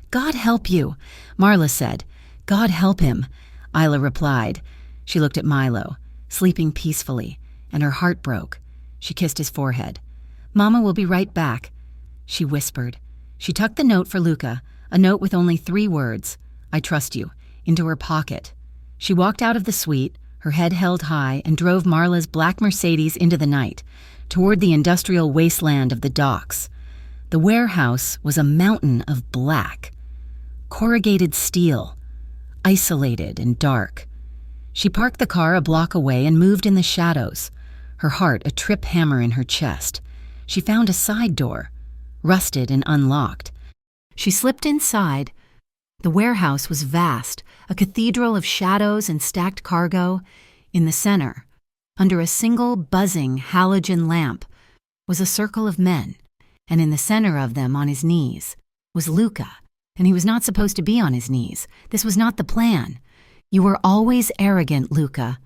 God help you, Marla said. God help him, Isla replied. She looked at Milo, sleeping peacefully, and her heart broke. She kissed his forehead. Mama will be right back, she whispered. She tucked the note for Luca, a note with only 3 words, I trust you, into her pocket. She walked out of the suite, her head held high, and drove Marla's black Mercedes into the night, toward the industrial wasteland of the docks. The warehouse was a mountain of black, corrugated steel, isolated and dark. She parked the car a block away and moved in the shadows, her heart a trip hammer in her chest. She found a side door, rusted and unlocked. She slipped inside. The warehouse was vast, a cathedral of shadows and stacked cargo. In the center, under a single buzzing halogen lamp, was a circle of men, and in the center of them, on his knees, was Luca, and he was not supposed to be on his knees. This was not the plan. You were always arrogant, Luca.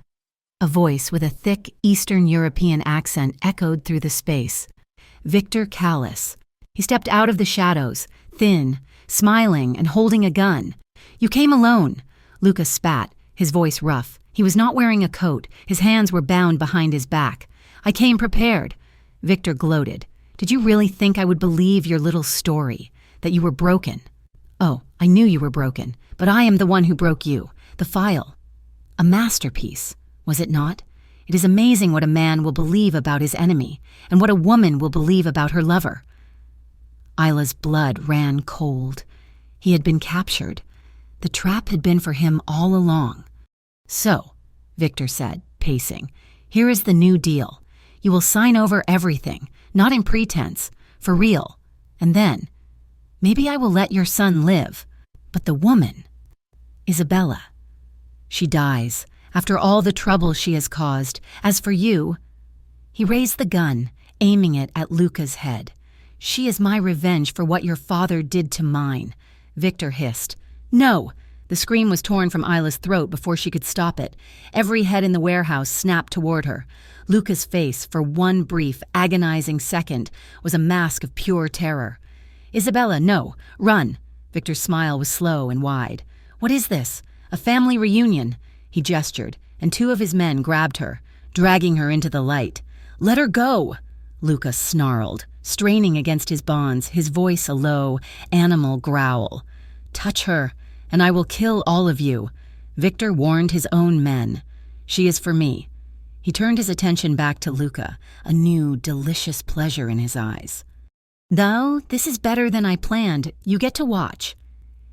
A voice with a thick Eastern European accent echoed through the space. Victor Callis. He stepped out of the shadows, thin, smiling and holding a gun. You came alone. Luca spat, his voice rough. He was not wearing a coat. His hands were bound behind his back. I came prepared. Victor gloated. Did you really think I would believe your little story, that you were broken? Oh, I knew you were broken, but I am the one who broke you. The file. A masterpiece, was it not? It is amazing what a man will believe about his enemy, and what a woman will believe about her lover. Isla's blood ran cold. He had been captured. The trap had been for him all along. So, Victor said, pacing, here is the new deal. You will sign over everything, not in pretense, for real. And then, maybe I will let your son live. But the woman, Isabella, she dies, after all the trouble she has caused. As for you, he raised the gun, aiming it at Luca's head. She is my revenge for what your father did to mine. Victor hissed. No! The scream was torn from Isla's throat before she could stop it. Every head in the warehouse snapped toward her. Luca's face, for one brief, agonizing second, was a mask of pure terror. Isabella, no! Run! Victor's smile was slow and wide. What is this? A family reunion? He gestured, and 2 of his men grabbed her, dragging her into the light. Let her go! Luca snarled, straining against his bonds, his voice a low, animal growl. Touch her, and I will kill all of you. Victor warned his own men. She is for me. He turned his attention back to Luca, a new, delicious pleasure in his eyes. Though this is better than I planned, you get to watch.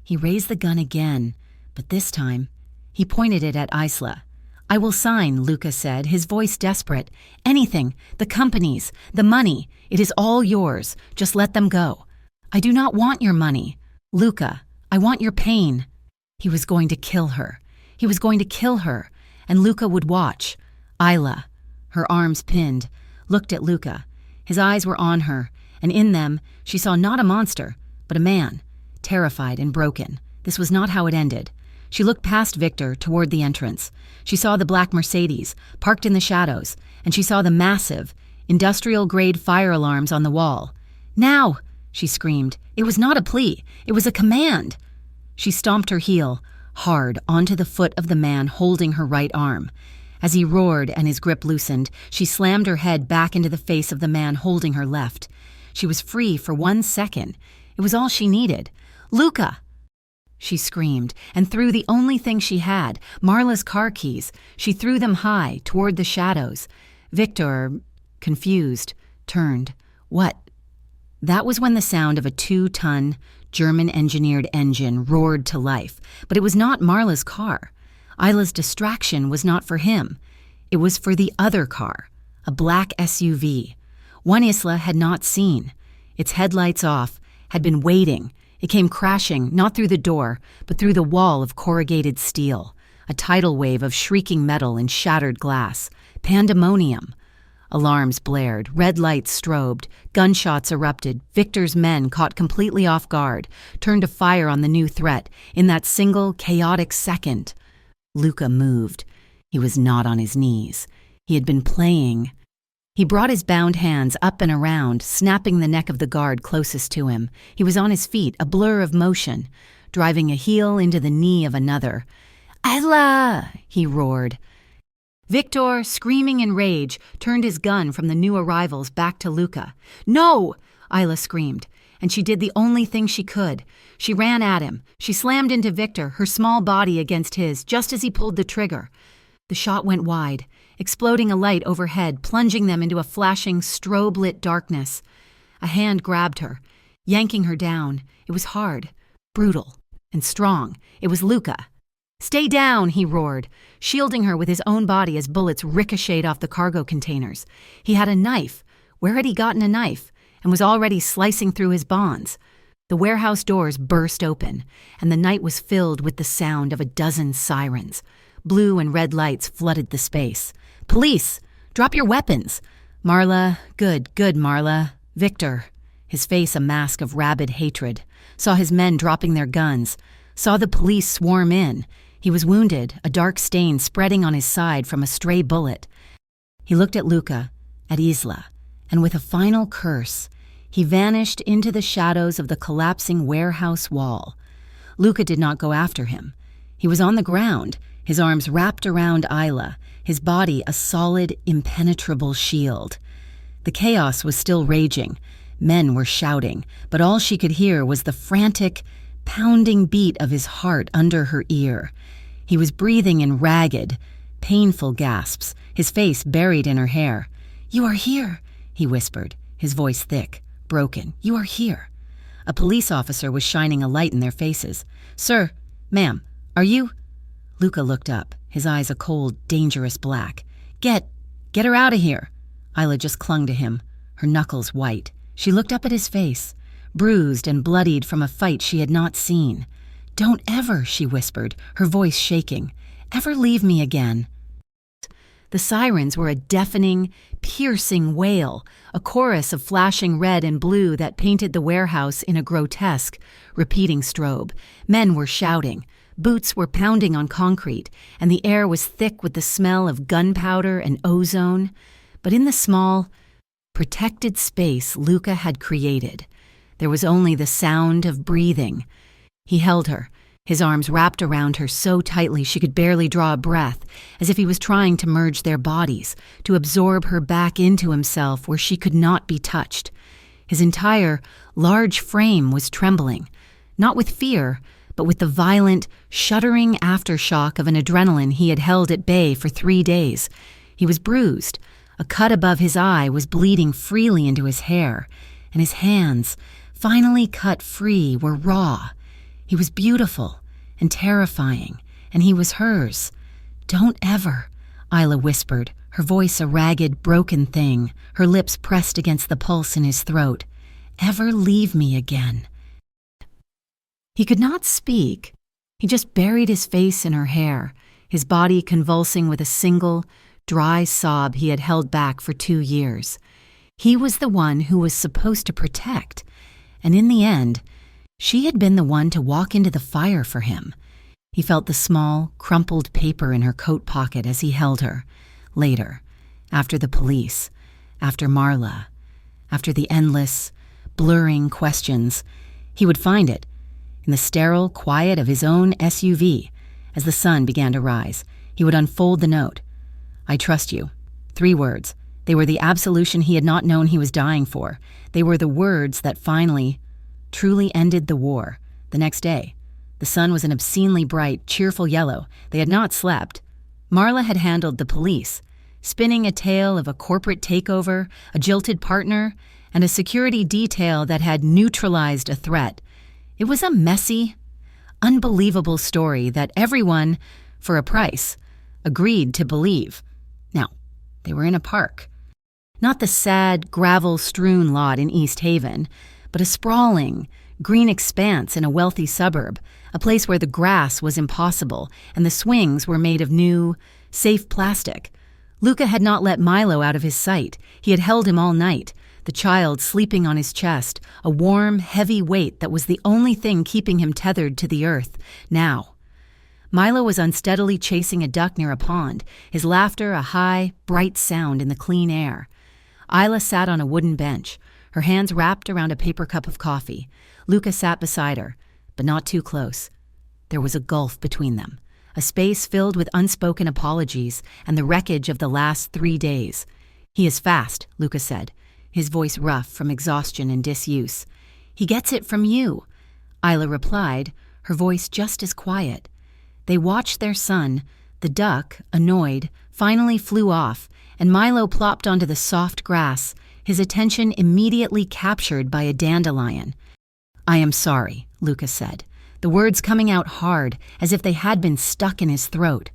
He raised the gun again, but this time, he pointed it at Isla. I will sign, Luca said, his voice desperate. Anything, the companies, the money, it is all yours. Just let them go. I do not want your money. Luca, I want your pain. He was going to kill her. He was going to kill her, and Luca would watch. Isla, her arms pinned, looked at Luca. His eyes were on her, and in them she saw not a monster, but a man, terrified and broken. This was not how it ended. She looked past Victor toward the entrance. She saw the black Mercedes, parked in the shadows, and she saw the massive, industrial-grade fire alarms on the wall. Now! She screamed. It was not a plea. It was a command. She stomped her heel, hard onto the foot of the man holding her right arm. As he roared and his grip loosened, she slammed her head back into the face of the man holding her left. She was free for 1 second. It was all she needed. "Luca!" She screamed and threw the only thing she had, Marla's car keys. She threw them high, toward the shadows. Victor, confused, turned. What? That was when the sound of a 2-ton, German-engineered engine roared to life. But it was not Marla's car. Isla's distraction was not for him. It was for the other car, a black SUV. One Isla had not seen. Its headlights off, had been waiting. It came crashing, not through the door, but through the wall of corrugated steel. A tidal wave of shrieking metal and shattered glass. Pandemonium. Alarms blared, red lights strobed, gunshots erupted. Victor's men, caught completely off guard, turned to fire on the new threat in that single, chaotic second. Luca moved. He was not on his knees. He had been playing. He brought his bound hands up and around, snapping the neck of the guard closest to him. He was on his feet, a blur of motion, driving a heel into the knee of another. "Isla!" he roared. Victor, screaming in rage, turned his gun from the new arrivals back to Luca. "No!" Isla screamed, and she did the only thing she could. She ran at him. She slammed into Victor, her small body against his, just as he pulled the trigger. The shot went wide, exploding a light overhead, plunging them into a flashing, strobe-lit darkness. A hand grabbed her, yanking her down. It was hard, brutal, and strong. It was Luca. "Stay down," he roared, shielding her with his own body as bullets ricocheted off the cargo containers. He had a knife. Where had he gotten a knife? And was already slicing through his bonds. The warehouse doors burst open, and the night was filled with the sound of a dozen sirens. Blue and red lights flooded the space. "Police! Drop your weapons!" Marla, good, Marla. Victor, his face a mask of rabid hatred, saw his men dropping their guns, saw the police swarm in. He was wounded, a dark stain spreading on his side from a stray bullet. He looked at Luca, at Isla, and with a final curse, he vanished into the shadows of the collapsing warehouse wall. Luca did not go after him. He was on the ground, his arms wrapped around Isla, his body a solid, impenetrable shield. The chaos was still raging. Men were shouting, but all she could hear was the frantic, pounding beat of his heart under her ear. He was breathing in ragged, painful gasps, his face buried in her hair. "You are here," he whispered, his voice thick, broken. "You are here." A police officer was shining a light in their faces. "Sir, ma'am, are you—" Luca looked up, his eyes a cold, dangerous black. Get her out of here." Isla just clung to him, her knuckles white. She looked up at his face, bruised and bloodied from a fight she had not seen. "Don't ever," she whispered, her voice shaking, "ever leave me again." The sirens were a deafening, piercing wail, a chorus of flashing red and blue that painted the warehouse in a grotesque, repeating strobe. Men were shouting. Boots were pounding on concrete, and the air was thick with the smell of gunpowder and ozone. But in the small, protected space Luca had created, there was only the sound of breathing. He held her, his arms wrapped around her so tightly she could barely draw a breath, as if he was trying to merge their bodies, to absorb her back into himself where she could not be touched. His entire, large frame was trembling, not with fear, but with the violent, shuddering aftershock of an adrenaline he had held at bay for 3 days. He was bruised. A cut above his eye was bleeding freely into his hair, and his hands, finally cut free, were raw. He was beautiful and terrifying, and he was hers. "Don't ever," Isla whispered, her voice a ragged, broken thing, her lips pressed against the pulse in his throat. "Ever leave me again." He could not speak. He just buried his face in her hair, his body convulsing with a single, dry sob he had held back for 2 years. He was the one who was supposed to protect, and in the end, she had been the one to walk into the fire for him. He felt the small, crumpled paper in her coat pocket as he held her. Later, after the police, after Marla, after the endless, blurring questions, he would find it in the sterile quiet of his own SUV, As the sun began to rise, he would unfold the note. "I trust you." 3 words. They were the absolution he had not known he was dying for. They were the words that finally, truly ended the war. The next day, the sun was an obscenely bright, cheerful yellow. They had not slept. Marla had handled the police, spinning a tale of a corporate takeover, a jilted partner, and a security detail that had neutralized a threat. It was a messy, unbelievable story that everyone, for a price, agreed to believe. Now, they were in a park. Not the sad, gravel-strewn lot in East Haven, but a sprawling, green expanse in a wealthy suburb, a place where the grass was impossible and the swings were made of new, safe plastic. Luca had not let Milo out of his sight. He had held him all night, the child sleeping on his chest, a warm, heavy weight that was the only thing keeping him tethered to the earth. Now, Milo was unsteadily chasing a duck near a pond, his laughter a high, bright sound in the clean air. Isla sat on a wooden bench, her hands wrapped around a paper cup of coffee. Luca sat beside her, but not too close. There was a gulf between them, a space filled with unspoken apologies and the wreckage of the last 3 days. "He is fast," Luca said, his voice rough from exhaustion and disuse. "He gets it from you," Isla replied, her voice just as quiet. They watched their son. The duck, annoyed, finally flew off, and Milo plopped onto the soft grass, his attention immediately captured by a dandelion. "I am sorry," Luca said, the words coming out hard, as if they had been stuck in his throat.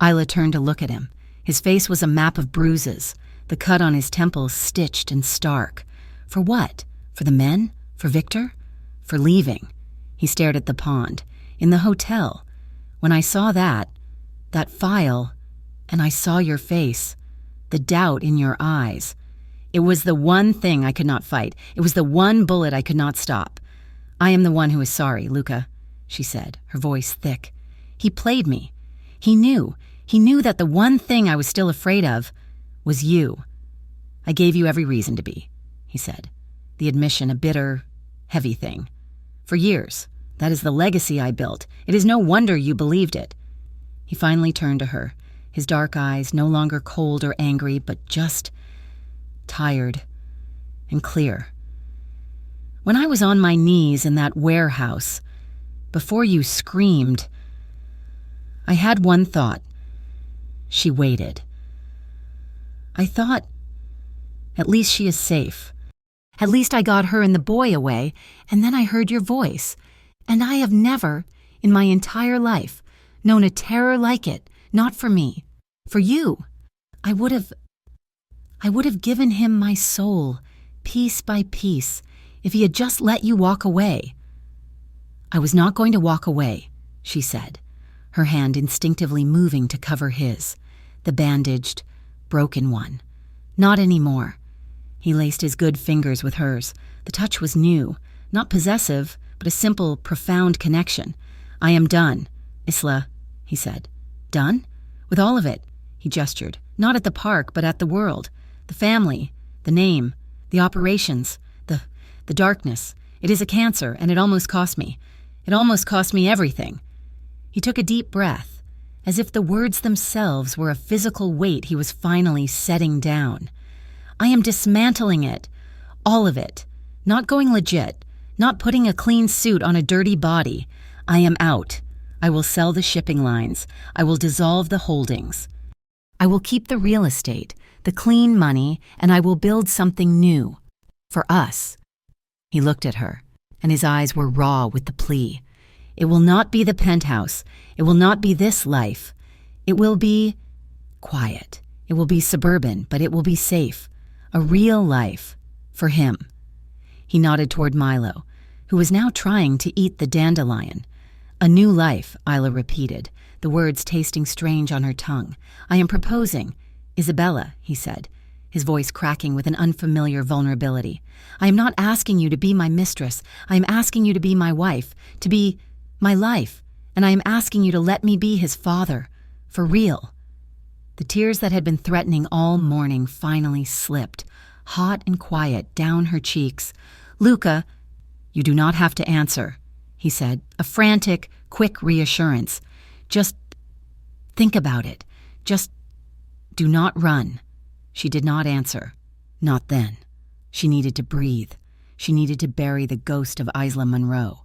Isla turned to look at him. His face was a map of bruises, the cut on his temples stitched and stark. For what? For the men? For Victor? For leaving? He stared at the pond. "In the hotel. When I saw that file, and I saw your face, the doubt in your eyes. It was the one thing I could not fight. It was the one bullet I could not stop. I am the one who is sorry, Luca," she said, her voice thick. "He played me. He knew that the one thing I was still afraid of was you. I gave you every reason to be," he said, the admission a bitter, heavy thing. "For years. That is the legacy I built. It is no wonder you believed it." He finally turned to her, his dark eyes no longer cold or angry, but just tired and clear. "When I was on my knees in that warehouse, before you screamed, I had one thought." She waited. "I thought, at least she is safe. At least I got her and the boy away, and then I heard your voice. And I have never, in my entire life, known a terror like it, not for me. For you, I would have given him my soul, piece by piece, if he had just let you walk away." "I was not going to walk away," she said, her hand instinctively moving to cover his, the bandaged, broken one. "Not anymore." He laced his good fingers with hers. The touch was new, not possessive, but a simple, profound connection. "I am done, Isla," he said. "Done? With all of it?" He gestured, not at the park, but at the world. "The family, the name, the operations, the darkness. It is a cancer, and it almost cost me. It almost cost me everything." He took a deep breath, as if the words themselves were a physical weight he was finally setting down. "I am dismantling it. All of it. Not going legit. Not putting a clean suit on a dirty body. I am out. I will sell the shipping lines. I will dissolve the holdings. I will keep the real estate, the clean money, and I will build something new. For us." He looked at her, and his eyes were raw with the plea. "It will not be the penthouse. It will not be this life. It will be quiet. It will be suburban, but it will be safe. A real life. For him." He nodded toward Milo, who was now trying to eat the dandelion. "A new life," Isla repeated, the words tasting strange on her tongue. "I am proposing, Isabella," he said, his voice cracking with an unfamiliar vulnerability. "I am not asking you to be my mistress. I am asking you to be my wife, to be my life, and I am asking you to let me be his father, for real." The tears that had been threatening all morning finally slipped, hot and quiet, down her cheeks. "Luca, you do not have to answer," he said, a frantic, quick reassurance. Just think about it. Just do not run." She did not answer. Not then. She needed to breathe. She needed to bury the ghost of Isla Monroe.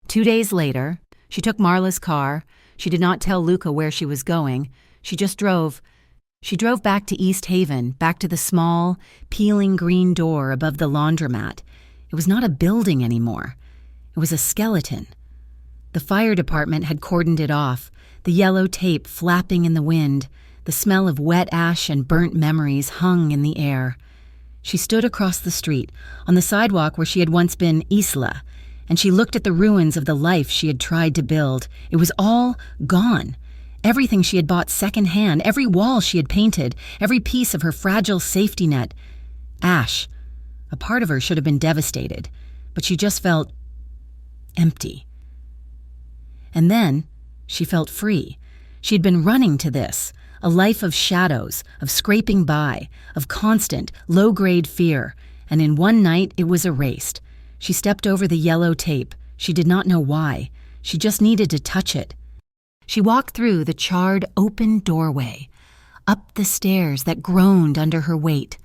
2 days later, she took Marla's car. She did not tell Luca where she was going. She just drove. She drove back to East Haven, back to the small, peeling green door above the laundromat. It was not a building anymore. It was a skeleton. The fire department had cordoned it off, the yellow tape flapping in the wind. The smell of wet ash and burnt memories hung in the air. She stood across the street, on the sidewalk where she had once been Isla, and she looked at the ruins of the life she had tried to build. It was all gone. Everything she had bought secondhand, every wall she had painted, every piece of her fragile safety net. Ash. A part of her should have been devastated, but she just felt empty. And then she felt free. She had been running to this, a life of shadows, of scraping by, of constant, low-grade fear, and in one night it was erased. She stepped over the yellow tape. She did not know why. She just needed to touch it. She walked through the charred, open doorway, up the stairs that groaned under her weight.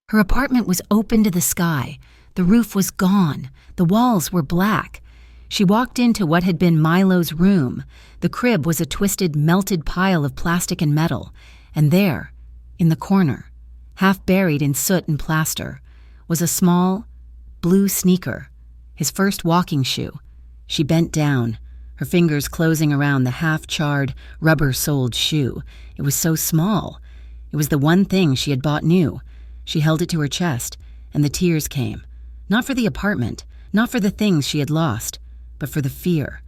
Her apartment was open to the sky. The roof was gone. The walls were black. She walked into what had been Milo's room. The crib was a twisted, melted pile of plastic and metal. And there, in the corner, half buried in soot and plaster, was a small, blue sneaker, his first walking shoe. She bent down, her fingers closing around the half-charred, rubber-soled shoe. It was so small. It was the one thing she had bought new. She held it to her chest, and the tears came. Not for the apartment, not for the things she had lost, but for the fear.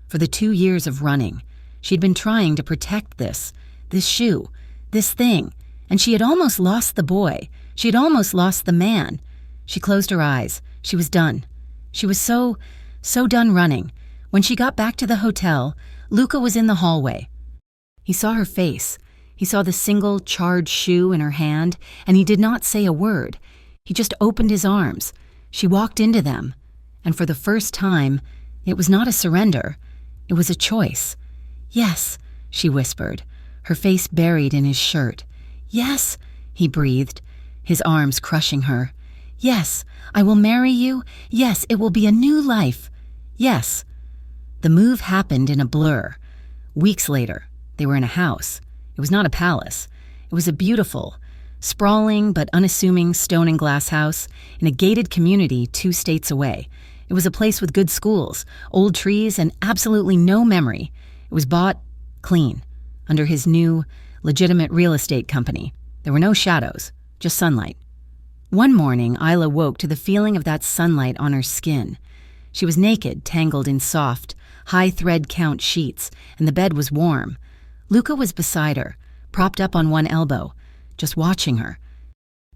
For the 2 years of running. She had been trying to protect this shoe, this thing, and she had almost lost the boy. She had almost lost the man. She closed her eyes. She was done. She was so done running. When she got back to the hotel, Luca was in the hallway. He saw her face. He saw the single charred shoe in her hand, and he did not say a word. He just opened his arms. She walked into them, and for the first time, it was not a surrender. It was a choice. "Yes," she whispered, her face buried in his shirt. "Yes," he breathed, his arms crushing her. "Yes, I will marry you. Yes, it will be a new life. Yes." The move happened in a blur. Weeks later, they were in a house. It was not a palace. It was a beautiful, sprawling but unassuming stone and glass house in a gated community 2 states away. It was a place with good schools, old trees, and absolutely no memory. It was bought clean, under his new, legitimate real estate company. There were no shadows, just sunlight. One morning, Isla woke to the feeling of that sunlight on her skin. She was naked, tangled in soft, high-thread count sheets, and the bed was warm. Luca was beside her, propped up on one elbow, just watching her.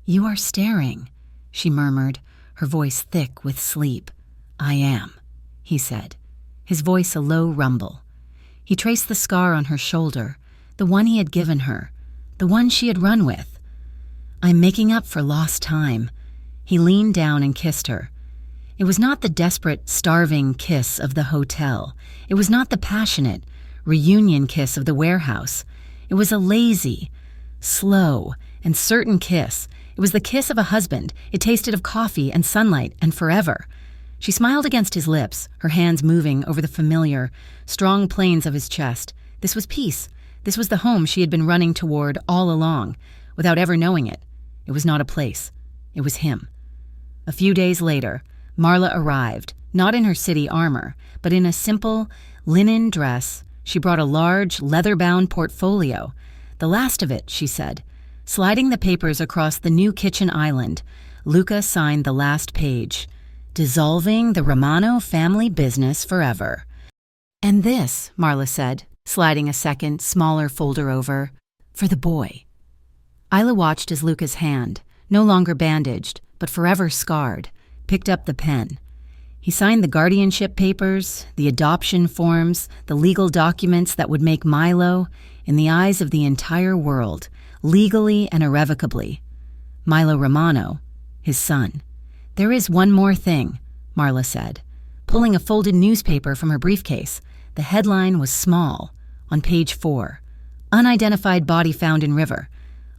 "You are staring," she murmured, her voice thick with sleep. "I am," he said, his voice a low rumble. He traced the scar on her shoulder, the one he had given her, the one she had run with. "I'm making up for lost time." He leaned down and kissed her. It was not the desperate, starving kiss of the hotel. It was not the passionate, reunion kiss of the warehouse. It was a lazy, slow, and certain kiss. It was the kiss of a husband. It tasted of coffee and sunlight and forever. She smiled against his lips, her hands moving over the familiar, strong planes of his chest. This was peace. This was the home she had been running toward all along, without ever knowing it. It was not a place. It was him. A few days later, Marla arrived, not in her city armor, but in a simple, linen dress. She brought a large, leather-bound portfolio. The last of it, she said. Sliding the papers across the new kitchen island, Luca signed the last page. "Dissolving the Romano family business forever." "And this," Marla said, sliding a second, smaller folder over, "for the boy." Isla watched as Luca's hand, no longer bandaged, but forever scarred, picked up the pen. He signed the guardianship papers, the adoption forms, the legal documents that would make Milo, in the eyes of the entire world, legally and irrevocably, Milo Romano, his son. "There is one more thing," Marla said, pulling a folded newspaper from her briefcase. The headline was small, On page 4, unidentified body found in river.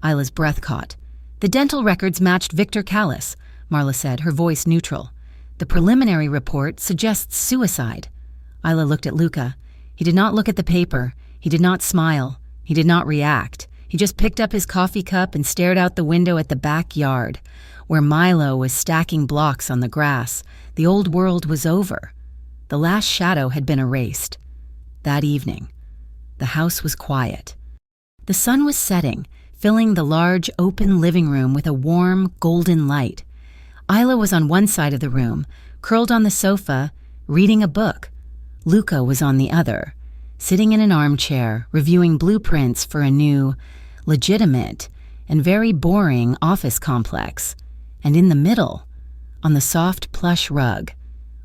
Isla's breath caught. The dental records matched Victor Callis, Marla said, her voice neutral. The preliminary report suggests suicide. Isla looked at Luca. He did not look at the paper. He did not smile. He did not react. He just picked up his coffee cup and stared out the window at the backyard, where Milo was stacking blocks on the grass. The old world was over. The last shadow had been erased. That evening, the house was quiet. The sun was setting, filling the large, open living room with a warm, golden light. Isla was on one side of the room, curled on the sofa, reading a book. Luca was on the other, sitting in an armchair, reviewing blueprints for a new, legitimate, and very boring office complex. And in the middle, on the soft plush rug,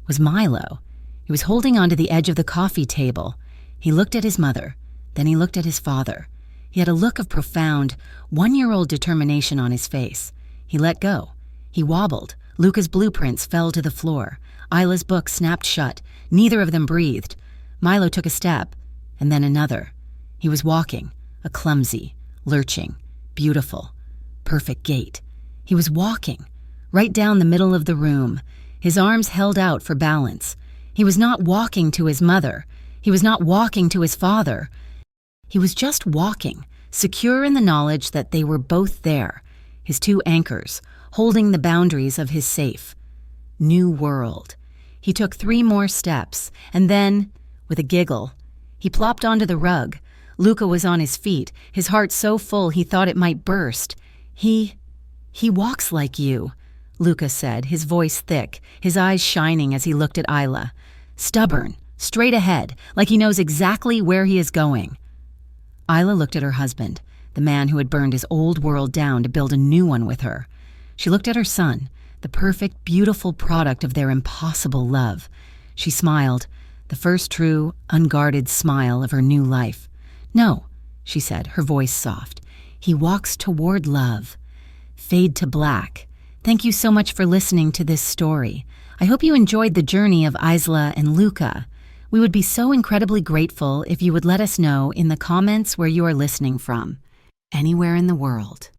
was Milo. He was holding onto the edge of the coffee table. He looked at his mother, then he looked at his father. He had a look of profound, one-year-old determination on his face. He let go. He wobbled. Luca's blueprints fell to the floor. Isla's book snapped shut. Neither of them breathed. Milo took a step, and then another. He was walking, a clumsy, lurching, beautiful, perfect gait. He was walking, right down the middle of the room, his arms held out for balance. He was not walking to his mother. He was not walking to his father. He was just walking, secure in the knowledge that they were both there, his two anchors, holding the boundaries of his safe. New world. He took 3 more steps, and then, with a giggle, he plopped onto the rug. Luca was on his feet, his heart so full he thought it might burst. He walks like you, Luca said, his voice thick, his eyes shining as he looked at Isla. Stubborn, straight ahead, like he knows exactly where he is going. Isla looked at her husband, the man who had burned his old world down to build a new one with her. She looked at her son, the perfect, beautiful product of their impossible love. She smiled, the first true, unguarded smile of her new life. No, she said, her voice soft. He walks toward love. Fade to black. Thank you so much for listening to this story. I hope you enjoyed the journey of Isla and Luca. We would be so incredibly grateful if you would let us know in the comments where you are listening from. Anywhere in the world.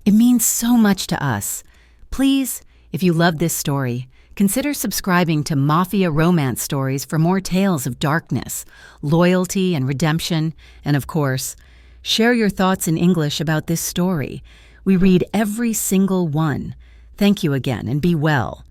It means so much to us. Please, if you love this story, consider subscribing to Mafia Romance Stories for more tales of darkness, loyalty, and redemption. And of course, share your thoughts in English about this story. We read every single one. Thank you again, and be well.